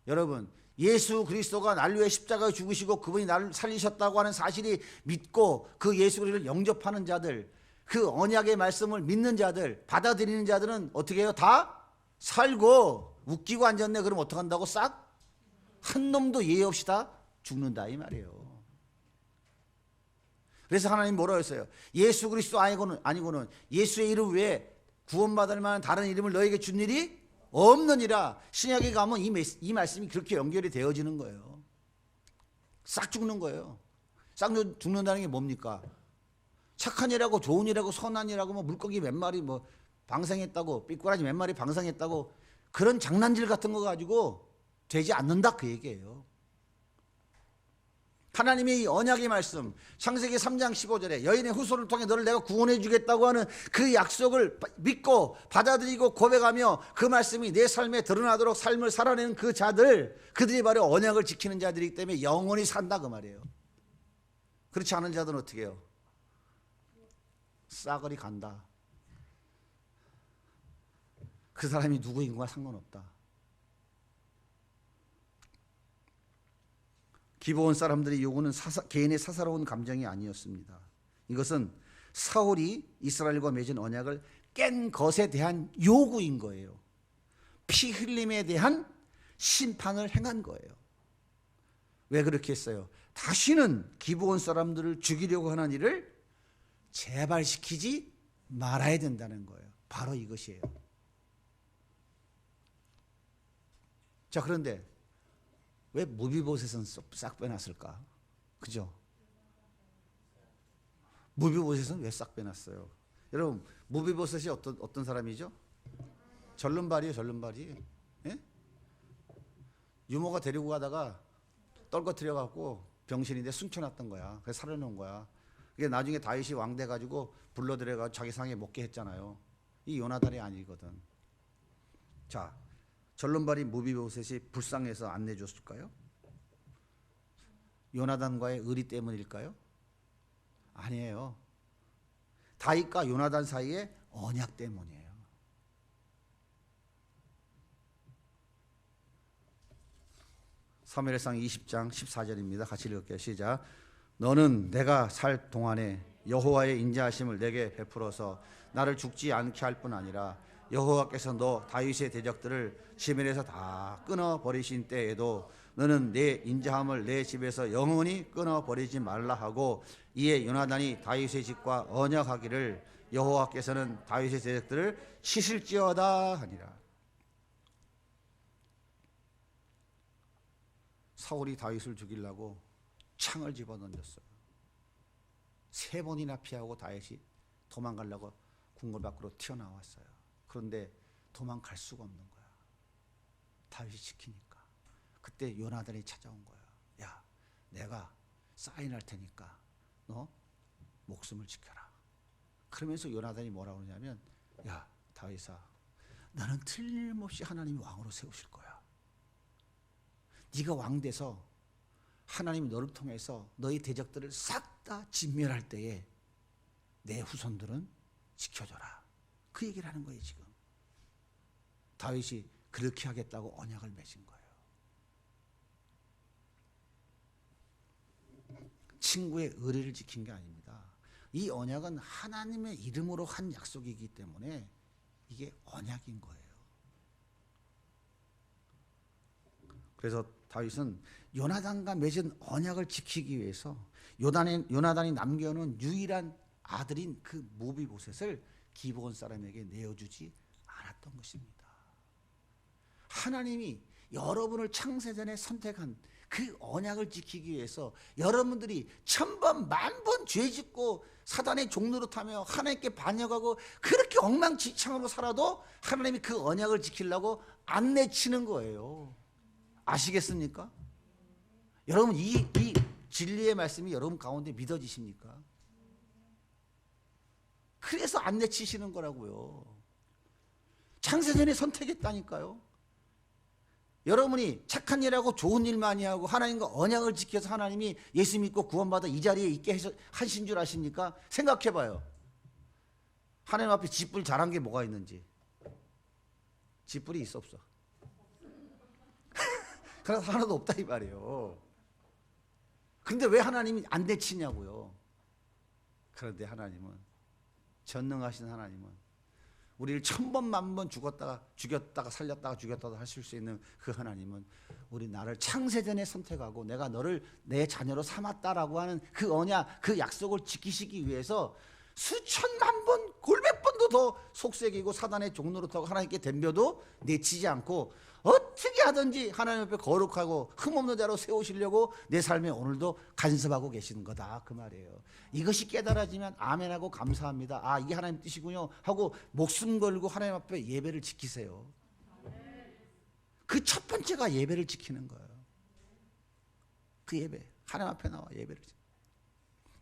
여러분, 예수 그리스도가 날 위해 십자가에 죽으시고 그분이 나를 살리셨다고 하는 사실이 믿고 그 예수 그리스도를 영접하는 자들, 그 언약의 말씀을 믿는 자들, 받아들이는 자들은 어떻게 해요? 다 살고 웃기고 앉았네. 그럼 어떡한다고? 싹 한 놈도 예의 없이 다 죽는다 이 말이에요. 그래서 하나님 뭐라고 했어요? 예수 그리스도 아니고는 예수의 이름 외에 구원받을 만한 다른 이름을 너에게 준 일이 없느니라. 신약에 가면 이 말씀이 그렇게 연결이 되어지는 거예요. 싹 죽는 거예요. 싹 죽는다는 게 뭡니까? 착한 일하고 좋은 일하고 선한 일하고 뭐 물고기 몇 마리 뭐 방생했다고, 삐꾸라지 몇 마리 방생했다고 그런 장난질 같은 거 가지고 되지 않는다 그 얘기예요. 하나님의 이 언약의 말씀, 창세기 3장 15절에 여인의 후손을 통해 너를 내가 구원해 주겠다고 하는 그 약속을 믿고 받아들이고 고백하며 그 말씀이 내 삶에 드러나도록 삶을 살아내는 그 자들, 그들이 바로 언약을 지키는 자들이기 때문에 영원히 산다 그 말이에요. 그렇지 않은 자들은 어떻게 해요? 싸그리 간다. 그 사람이 누구인가 상관없다. 기브온 사람들의 요구는 개인의 사사로운 감정이 아니었습니다. 이것은 사울이 이스라엘과 맺은 언약을 깬 것에 대한 요구인 거예요. 피 흘림에 대한 심판을 행한 거예요. 왜 그렇게 했어요? 다시는 기브온 사람들을 죽이려고 하는 일을 재발시키지 말아야 된다는 거예요. 바로 이것이에요. 자, 그런데 왜 무비보셋은 싹 빼놨을까? 그죠? 무비보셋은 왜 싹 빼놨어요? 여러분, 무비보셋이 어떤 사람이죠? 절름발이에요, 절름발이. 예? 유모가 데리고 가다가 떨궈뜨려 갖고 병신인데 숨겨놨던 거야. 그래서 살해놓은 거야. 이게 나중에 다윗이 왕 돼가지고 불러들여가지고 자기 상에 먹게 했잖아요. 이 요나단이 아니거든. 자, 절름발이 무비보셋이 불쌍해서 안 내줬을까요? 요나단과의 의리 때문일까요? 아니에요. 다윗과 요나단 사이의 언약 때문이에요. 사무엘상 20장 14절입니다. 같이 읽을게요. 시작. 너는 내가 살 동안에 여호와의 인자하심을 내게 베풀어서 나를 죽지 않게 할 뿐 아니라 여호와께서 너 다윗의 대적들을 지면에서 다 끊어버리신 때에도 너는 내 인자함을 내 집에서 영원히 끊어버리지 말라 하고 이에 요나단이 다윗의 집과 언약하기를 여호와께서는 다윗의 대적들을 치실지어다 하니라. 사울이 다윗을 죽이려고 창을 집어던졌어요. 3번이나 피하고 다윗이 도망가려고 궁궐 밖으로 튀어나왔어요. 그런데 도망갈 수가 없는 거야. 다윗이 지키니까. 그때 요나단이 찾아온 거야. 야, 내가 사인할 테니까 너 목숨을 지켜라. 그러면서 요나단이 뭐라고 그러냐면, 야, 다윗아, 너는 틀림없이 하나님이 왕으로 세우실 거야. 네가 왕 돼서 하나님이 너를 통해서 너희 대적들을 싹 다 진멸할 때에 내 후손들은 지켜줘라. 그 얘기를 하는 거예요. 지금 다윗이 그렇게 하겠다고 언약을 맺은 거예요. 친구의 의리를 지킨 게 아닙니다. 이 언약은 하나님의 이름으로 한 약속이기 때문에 이게 언약인 거예요. 그래서 다윗은 요나단과 맺은 언약을 지키기 위해서 요나단이 남겨놓은 유일한 아들인 그 무비보셋을 기브온 사람에게 내어주지 않았던 것입니다. 하나님이 여러분을 창세전에 선택한 그 언약을 지키기 위해서 여러분들이 1000번, 10,000번 죄짓고 사단의 종로로 타며 하나님께 반역하고 그렇게 엉망진창으로 살아도 하나님이 그 언약을 지키려고 안 내치는 거예요. 아시겠습니까? 여러분, 이 진리의 말씀이 여러분 가운데 믿어지십니까? 그래서 안 내치시는 거라고요. 창세전에 선택했다니까요. 여러분이 착한 일하고 좋은 일 많이 하고 하나님과 언약을 지켜서 하나님이 예수 믿고 구원받아 이 자리에 있게 하신 줄 아십니까? 생각해봐요. 하나님 앞에 짓불 잘한 게 뭐가 있는지. 짓불이 있어 없어? 그래서 하나도 없다 이 말이에요. 그런데 왜 하나님이 안 내치냐고요. 그런데 하나님은, 전능하신 하나님은 우리를 1000번 1000번 죽였다가 살렸다가 죽였다가 하실 수 있는 그 하나님은 우리 나를 창세전에 선택하고 내가 너를 내 자녀로 삼았다라고 하는 그 언약, 그 약속을 지키시기 위해서 수천만 번, 골백 번도 더 속삭이고 사단의 종로로 타고 하나님께 덤벼도 내치지 않고 어떻게 하든지 하나님 앞에 거룩하고 흠없는 자로 세우시려고 내 삶에 오늘도 간섭하고 계시는 거다, 그 말이에요. 이것이 깨달아지면 아멘하고 감사합니다. 아, 이게 하나님 뜻이군요 하고 목숨 걸고 하나님 앞에 예배를 지키세요. 그 첫 번째가 예배를 지키는 거예요. 그 예배, 하나님 앞에 나와 예배를 지키는.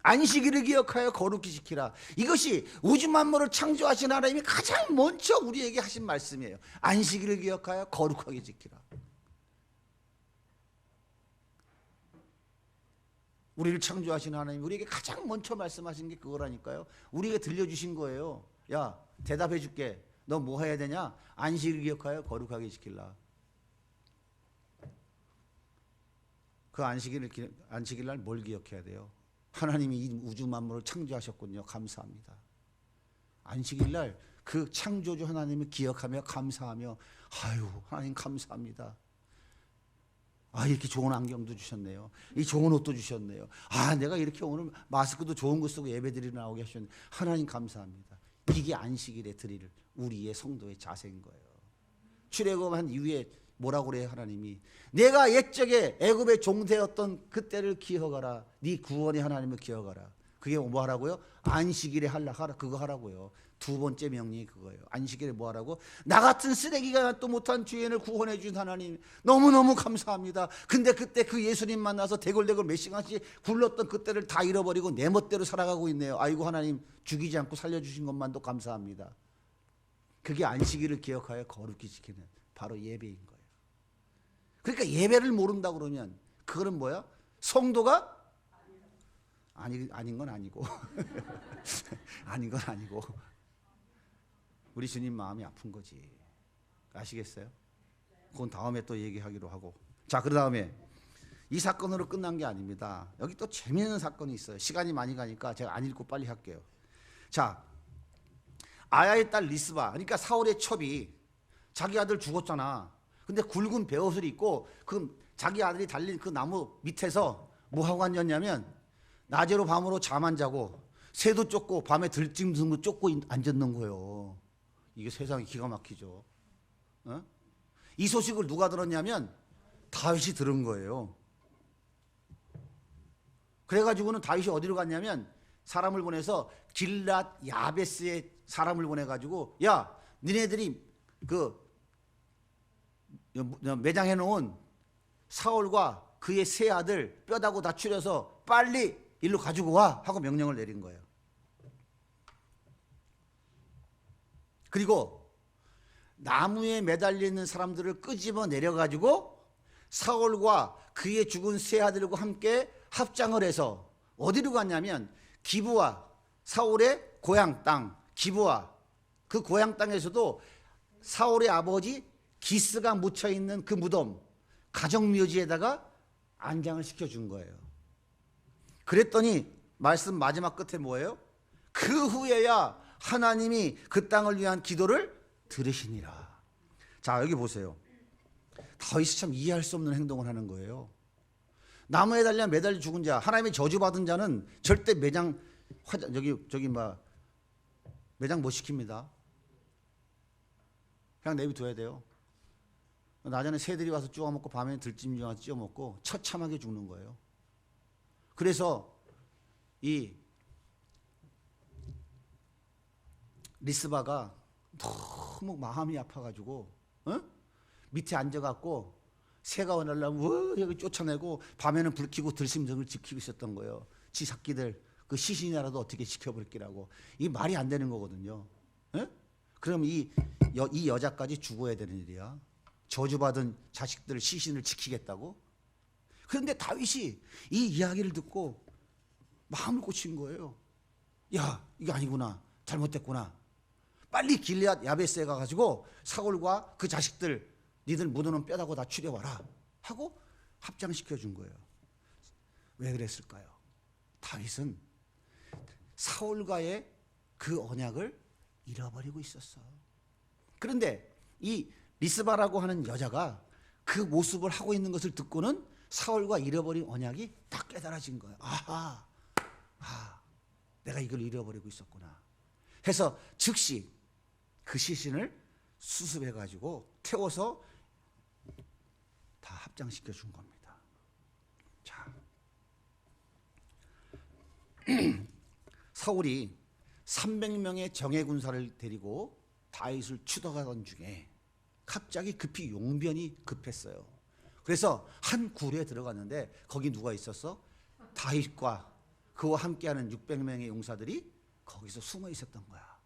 안식일을 기억하여 거룩히 지키라. 이것이 우주 만물을 창조하신 하나님이 가장 먼저 우리에게 하신 말씀이에요. 안식일을 기억하여 거룩하게 지키라. 우리를 창조하신 하나님이 우리에게 가장 먼저 말씀하신 게 그거라니까요. 우리에게 들려주신 거예요. 야, 대답해 줄게. 너 뭐 해야 되냐? 안식일을 기억하여 거룩하게 지키라. 그 안식일 날 뭘 기억해야 돼요? 하나님이 이 우주 만물을 창조하셨군요. 감사합니다. 안식일 날 그 창조주 하나님을 기억하며 감사하며, 아유 하나님 감사합니다. 아, 이렇게 좋은 안경도 주셨네요. 이 좋은 옷도 주셨네요. 아, 내가 이렇게 오늘 마스크도 좋은 거 쓰고 예배드리러 나오게 하셨는데 하나님 감사합니다. 이게 안식일에 드릴 우리의 성도의 자세인 거예요. 출애굽한 이후에 뭐라고 그래요? 하나님이 내가 옛적에 애굽의 종되었던 그때를 기억하라. 네 구원의 하나님을 기억하라. 그게 뭐 하라고요? 안식일에 하라, 그거 하라고요. 두 번째 명령이 그거예요. 안식일에 뭐 하라고? 나 같은 쓰레기가 또 못한 죄인을 구원해 준 하나님 너무너무 감사합니다. 근데 그때 그 예수님 만나서 대걸대걸 몇 시간씩 굴렀던 그때를 다 잃어버리고 내 멋대로 살아가고 있네요. 아이고 하나님 죽이지 않고 살려주신 것만도 감사합니다. 그게 안식일을 기억하여 거룩히 지키는 바로 예배인 거예요. 그러니까 예배를 모른다 그러면 그거는 뭐야? 성도가 아닌 건 아니고 아닌 건 아니고 우리 주님 마음이 아픈 거지. 아시겠어요? 그건 다음에 또 얘기하기로 하고. 자, 그 다음에 이 사건으로 끝난 게 아닙니다. 여기 또 재미있는 사건이 있어요. 시간이 많이 가니까 제가 안 읽고 빨리 할게요. 자, 아야의 딸 리스바, 그러니까 사울의 첩이 자기 아들 죽었잖아. 근데 굵은 베옷을 입고 그 자기 아들이 달린 그 나무 밑에서 뭐 하고 앉았냐면 낮으로 밤으로 잠 안 자고 새도 쫓고 밤에 들짐승도 쫓고 앉았는 거예요. 이게 세상이 기가 막히죠. 어? 이 소식을 누가 들었냐면 다윗이 들은 거예요. 그래가지고는 다윗이 어디로 갔냐면 사람을 보내서 길랏 야베스에 사람을 보내가지고 야, 니네들이 그 매장해 놓은 사울과 그의 세 아들 뼈다구 다 추려서 빨리 일로 가지고 와 하고 명령을 내린 거예요. 그리고 나무에 매달려 있는 사람들을 끄집어 내려가지고 사울과 그의 죽은 세 아들과 함께 합장을 해서 어디로 갔냐면 기브와 사울의 고향 땅 기브와 그 고향 땅에서도 사울의 아버지 기스가 묻혀있는 그 무덤 가정묘지에다가 안장을 시켜준 거예요. 그랬더니 말씀 마지막 끝에 뭐예요? 그 후에야 하나님이 그 땅을 위한 기도를 들으시니라. 자, 여기 보세요. 다윗이 참 이해할 수 없는 행동을 하는 거예요. 나무에 달려 매달려 죽은 자, 하나님의 저주받은 자는 절대 매장 매장 못 시킵니다. 그냥 내비둬야 돼요. 낮에는 새들이 와서 쪼아 먹고 밤에는 들짐승이 와서 찌어 먹고 처참하게 죽는 거예요. 그래서 이 리스바가 너무 마음이 아파가지고 밑에 앉아갖고 새가 원하려면 여기 쫓아내고 밤에는 불 켜고 들짐승을 지키고 있었던 거예요. 지 새끼들 그 시신이라도 어떻게 지켜버릴기라고. 이게 말이 안 되는 거거든요. 그럼 이 여자까지 죽어야 되는 일이야. 저주받은 자식들 시신을 지키겠다고? 그런데 다윗이 이 이야기를 듣고 마음을 꽂힌 거예요. 야, 이거 아니구나. 잘못됐구나. 빨리 길앗 야베스에 가가지고 사울과 그 자식들 니들 묻어놓은 뼈다고 다 추려와라 하고 합장시켜준 거예요. 왜 그랬을까요? 다윗은 사울과의 그 언약을 잃어버리고 있었어. 그런데 이 리스바라고 하는 여자가 그 모습을 하고 있는 것을 듣고는 사울과 잃어버린 언약이 딱 깨달아진 거예요. 아하, 내가 이걸 잃어버리고 있었구나 해서 즉시 그 시신을 수습해 가지고 태워서 다 합장시켜 준 겁니다. 자, 사울이 300명의 정예 군사를 데리고 다윗을 추격하던 중에 갑자기 급히 용변이 급했어요. 그래서 한 굴에 들어갔는데 거기 누가 있었어? 다윗과 그와 함께하는 600명의 용사들이 거기서 숨어 있었던 거야.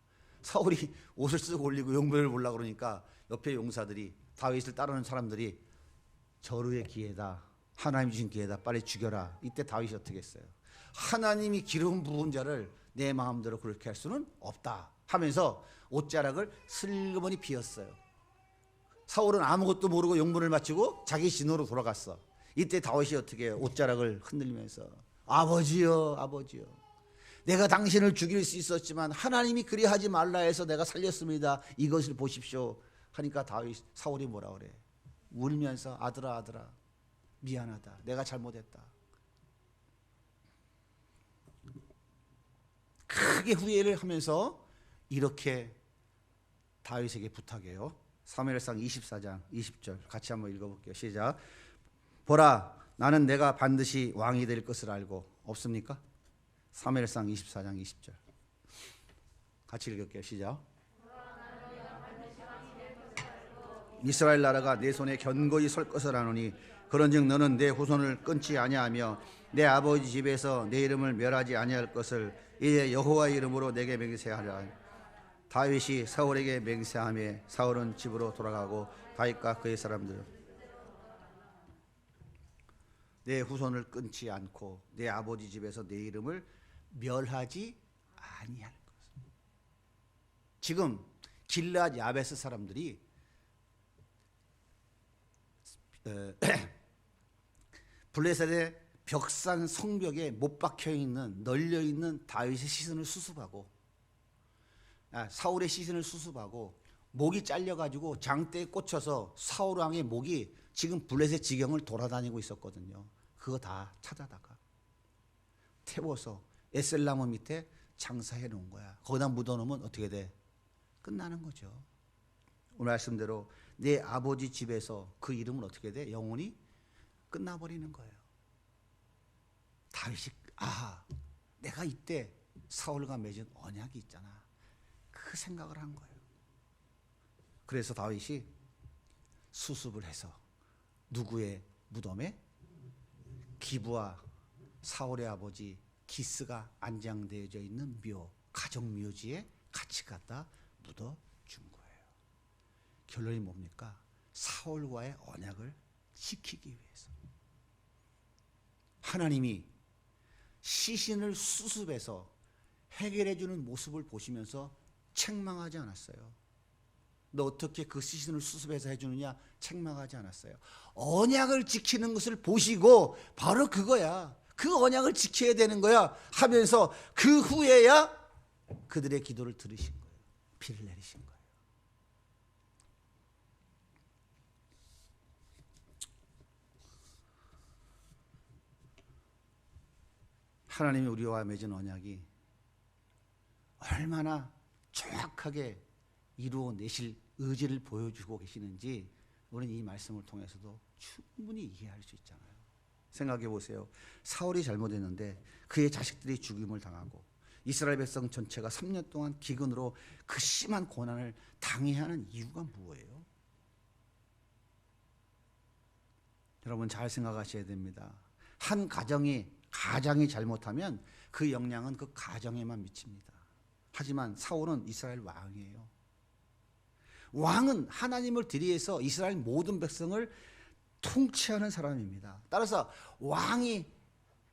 사울이 옷을 쓱 올리고 용변을 보려고 그러니까 옆에 용사들이, 다윗을 따르는 사람들이 저루의 기회다, 하나님 주신 기회다, 빨리 죽여라. 이때 다윗이 어떻게 했어요? 하나님이 기름 부은 자를 내 마음대로 그렇게 할 수는 없다 하면서 옷자락을 슬그머니 비었어요. 사울은 아무것도 모르고 용문을 마치고 자기 진으로 돌아갔어. 이때 다윗이 어떻게 해요? 옷자락을 흔들면서 아버지여, 아버지여, 내가 당신을 죽일 수 있었지만 하나님이 그리하지 말라 해서 내가 살렸습니다. 이것을 보십시오 하니까 사울이 뭐라 그래? 울면서 아들아, 아들아, 미안하다, 내가 잘못했다. 크게 후회를 하면서 이렇게 다윗에게 부탁해요. 사무엘상 24장 20절 같이 한번 읽어볼게요. 시작. 보라, 나는 내가 반드시 왕이 될 것을 알고. 없습니까? 사무엘상 24장 20절 같이 읽을게요. 시작. 이스라엘 나라가 내 손에 견고히 설 것을 아노니 그런즉 너는 내 후손을 끊지 아니하며 내 아버지 집에서 내 이름을 멸하지 아니할 것을 이제 여호와의 이름으로 내게 맹세하라. 다윗이 사울에게 맹세하며 사울은 집으로 돌아가고 다윗과 그의 사람들 내 후손을 끊지 않고 내 아버지 집에서 내 이름을 멸하지 아니할 것을. 지금 길르앗 야베스 사람들이 블레셋의 벽산 성벽에 못 박혀 있는, 널려 있는 다윗의 시신을 수습하고, 사울의 시신을 수습하고 목이 잘려 가지고 장대에 꽂혀서 사울 왕의 목이 지금 블레셋 지경을 돌아다니고 있었거든요. 그거 다 찾아다가 태워서 에셀나무 밑에 장사해 놓은 거야. 거기다 묻어 놓으면 어떻게 돼? 끝나는 거죠. 오늘 말씀대로 내 아버지 집에서 그 이름은 어떻게 돼? 영원히 끝나버리는 거예요. 다윗이 내가 이때 사울과 맺은 언약이 있잖아, 그 생각을 한 거예요. 그래서 다윗이 수습을 해서 누구의 무덤에? 기브와 사울의 아버지 기스가 안장되어져 있는 가정묘지에 같이 갖다 묻어준 거예요. 결론이 뭡니까? 사울과의 언약을 지키기 위해서 하나님이 시신을 수습해서 해결해 주는 모습을 보시면서 책망하지 않았어요. 너 어떻게 그 시신을 수습해서 해주느냐? 책망하지 않았어요. 언약을 지키는 것을 보시고 바로 그거야, 그 언약을 지켜야 되는 거야 하면서 그 후에야 그들의 기도를 들으신 거예요. 비를 내리신 거예요. 하나님이 우리와 맺은 언약이 얼마나 정확하게 이루어내실 의지를 보여주고 계시는지 우리는 이 말씀을 통해서도 충분히 이해할 수 있잖아요. 생각해 보세요. 사울이 잘못했는데 그의 자식들이 죽임을 당하고 이스라엘 백성 전체가 3년 동안 기근으로 그 심한 고난을 당해야 하는 이유가 뭐예요? 여러분 잘 생각하셔야 됩니다. 한 가정이 잘못하면 그 영향은 그 가정에만 미칩니다. 하지만 사울은 이스라엘 왕이에요. 왕은 하나님을 들이해서 이스라엘 모든 백성을 통치하는 사람입니다. 따라서 왕이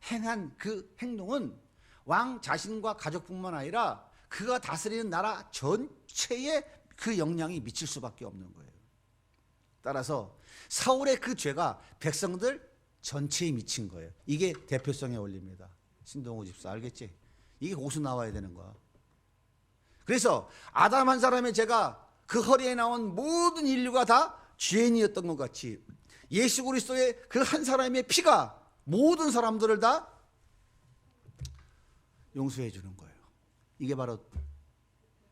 행한 그 행동은 왕 자신과 가족뿐만 아니라 그가 다스리는 나라 전체에 그 영향이 미칠 수밖에 없는 거예요. 따라서 사울의 그 죄가 백성들 전체에 미친 거예요. 이게 대표성의 원리입니다. 신동호 집사 알겠지? 이게 거기서 나와야 되는 거야. 그래서 아담 한 사람의 죄가 그 허리에 나온 모든 인류가 다 죄인이었던 것 같이 예수 그리스도의 그 한 사람의 피가 모든 사람들을 다 용서해 주는 거예요. 이게 바로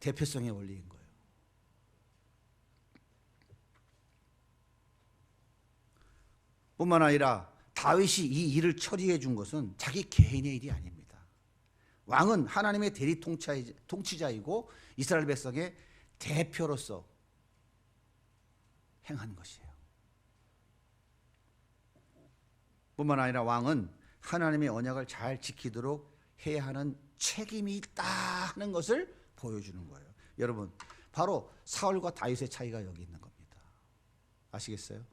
대표성의 원리인 거예요. 뿐만 아니라 다윗이 이 일을 처리해 준 것은 자기 개인의 일이 아닙니다. 왕은 하나님의 대리 통치자이고 이스라엘 백성의 대표로서 행한 것이에요. 뿐만 아니라 왕은 하나님의 언약을 잘 지키도록 해야 하는 책임이 있다 하는 것을 보여주는 거예요. 여러분, 바로 사울과 다윗의 차이가 여기 있는 겁니다. 아시겠어요?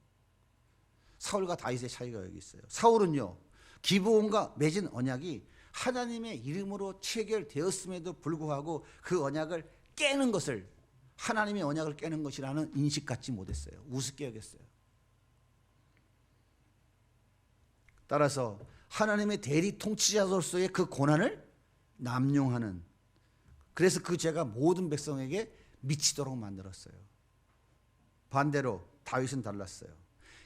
사울과 다윗의 차이가 여기 있어요. 사울은요, 기브온과 맺은 언약이 하나님의 이름으로 체결되었음에도 불구하고 그 언약을 깨는 것을, 하나님의 언약을 깨는 것이라는 인식 갖지 못했어요. 우습게 여겼어요. 따라서 하나님의 대리 통치자로서의 그 권한을 남용하는, 그래서 그 죄가 모든 백성에게 미치도록 만들었어요. 반대로 다윗은 달랐어요.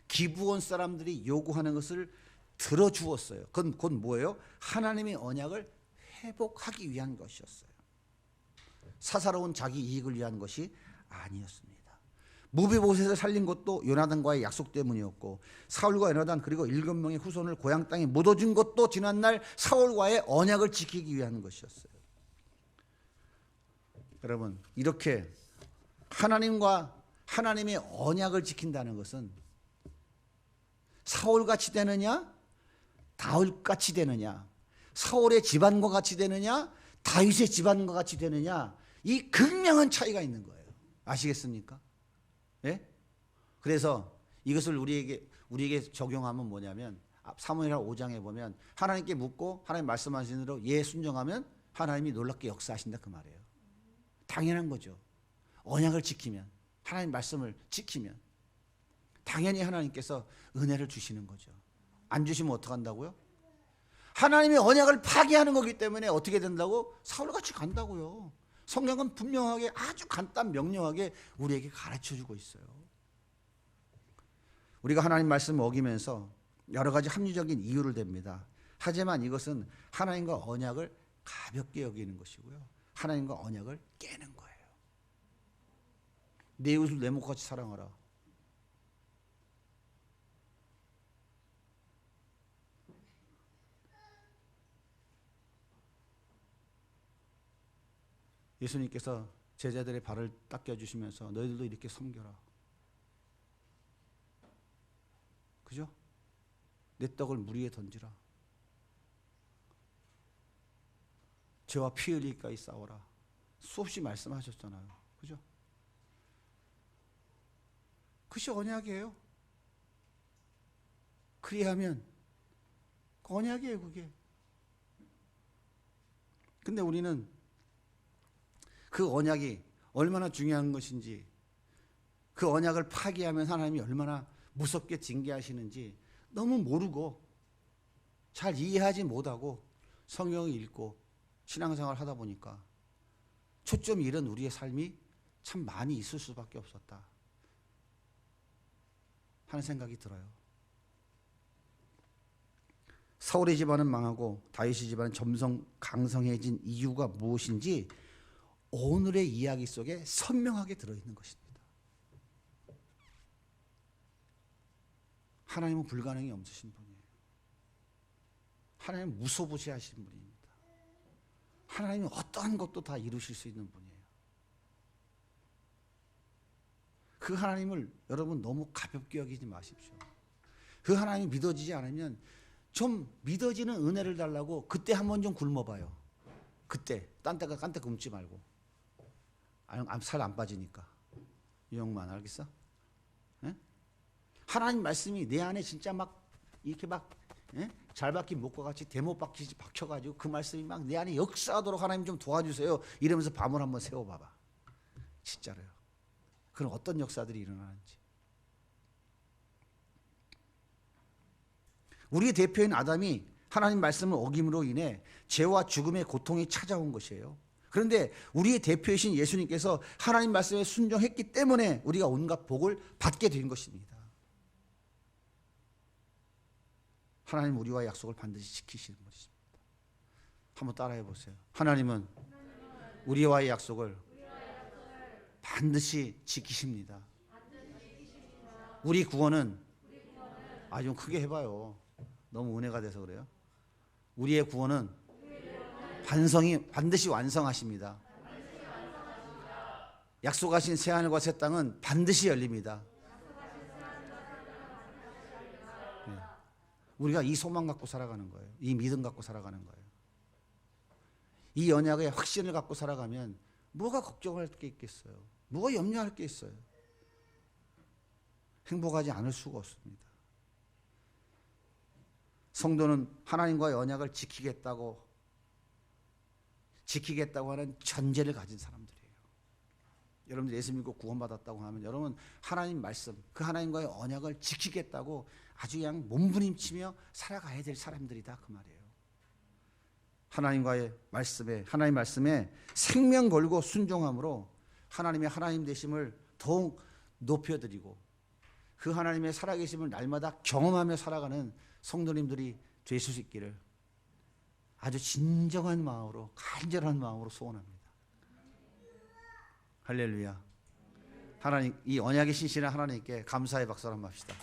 기브온 사람들이 요구하는 것을 들어주었어요. 그건 곧 뭐예요? 하나님의 언약을 회복하기 위한 것이었어요. 사사로운 자기 이익을 위한 것이 아니었습니다. 무비보셋을 살린 것도 요나단과의 약속 때문이었고, 사울과 요나단 그리고 7명의 후손을 고향 땅에 묻어준 것도 지난날 사울과의 언약을 지키기 위한 것이었어요. 여러분, 이렇게 하나님과 하나님의 언약을 지킨다는 것은 사울같이 되느냐 다윗같이 되느냐, 사울의 집안과 같이 되느냐 다윗의 집안과 같이 되느냐, 이 극명한 차이가 있는 거예요. 아시겠습니까? 예? 그래서 이것을 우리에게 적용하면 뭐냐면, 사무엘하 5장에 보면 하나님께 묻고 하나님 말씀하신 대로 예 순종하면 하나님이 놀랍게 역사하신다 그 말이에요. 당연한 거죠. 언약을 지키면, 하나님 말씀을 지키면 당연히 하나님께서 은혜를 주시는 거죠. 안 주시면 어떡한다고요? 하나님의 언약을 파기하는 거기 때문에 어떻게 된다고? 사울같이 간다고요. 성경은 분명하게, 아주 간단 명료하게 우리에게 가르쳐주고 있어요. 우리가 하나님 말씀을 어기면서 여러 가지 합리적인 이유를 댑니다. 하지만 이것은 하나님과 언약을 가볍게 여기는 것이고요, 하나님과 언약을 깨는 거예요. 내 이웃을 내 목같이 사랑하라. 예수님께서 제자들의 발을 닦여주시면서 너희들도 이렇게 섬겨라. 그죠? 내 떡을 물 위에 던지라. 죄와 피 흘리기까지 싸워라. 수없이 말씀하셨잖아요. 그죠? 그것이 언약이에요. 그리하면 언약이에요, 그게. 근데 우리는 그 언약이 얼마나 중요한 것인지, 그 언약을 파기하면 하나님이 얼마나 무섭게 징계하시는지 너무 모르고 잘 이해하지 못하고 성경을 읽고 신앙생활을 하다 보니까 초점이 잃은 우리의 삶이 참 많이 있을 수밖에 없었다 하는 생각이 들어요. 사울의 집안은 망하고 다윗의 집안은 점점 강성해진 이유가 무엇인지 오늘의 이야기 속에 선명하게 들어있는 것입니다. 하나님은 불가능이 없으신 분이에요. 하나님은 무소부지하신 분입니다. 하나님은 어떠한 것도 다 이루실 수 있는 분이에요. 그 하나님을 여러분 너무 가볍게 여기지 마십시오. 그 하나님이 믿어지지 않으면 좀 믿어지는 은혜를 달라고 그때 한번 좀 굶어봐요. 그때 딴 데 굶지 말고. 살 안 빠지니까. 유영만 알겠어? 예? 하나님 말씀이 내 안에 진짜 막 이렇게 막 예? 잘 박힌 목과 같이 대못 박혀가지고 그 말씀이 막 내 안에 역사하도록 하나님 좀 도와주세요 이러면서 밤을 한번 세워봐봐. 진짜로요. 그럼 어떤 역사들이 일어나는지. 우리의 대표인 아담이 하나님 말씀을 어김으로 인해 죄와 죽음의 고통이 찾아온 것이에요. 그런데 우리의 대표이신 예수님께서 하나님 말씀에 순종했기 때문에 우리가 온갖 복을 받게 된 것입니다. 하나님 우리와의 약속을 반드시 지키시는 분이십니다. 한번 따라해 보세요. 하나님은 우리와의 약속을 반드시 지키십니다. 우리 구원은 좀 크게 해봐요. 너무 은혜가 돼서 그래요. 우리의 구원은 반드시 완성하십니다. 약속하신 새하늘과 새 땅은 반드시 열립니다. 네. 우리가 이 소망 갖고 살아가는 거예요. 이 믿음 갖고 살아가는 거예요. 이 언약의 확신을 갖고 살아가면 뭐가 걱정할 게 있겠어요? 뭐가 염려할 게 있어요? 행복하지 않을 수가 없습니다. 성도는 하나님과의 언약을 지키겠다고 하는 전제를 가진 사람들이에요. 여러분들 예수 믿고 구원받았다고 하면 여러분 하나님 말씀, 그 하나님과의 언약을 지키겠다고 아주 그냥 몸부림치며 살아가야 될 사람들이다 그 말이에요. 하나님 말씀에 생명 걸고 순종함으로 하나님의 하나님 되심을 더욱 높여드리고 그 하나님의 살아계심을 날마다 경험하며 살아가는 성도님들이 되실 수 있기를 아주 진정한 마음으로 간절한 마음으로 소원합니다. 할렐루야. 하나님, 이 언약의 신실한 하나님께 감사의 박수 한번 합시다.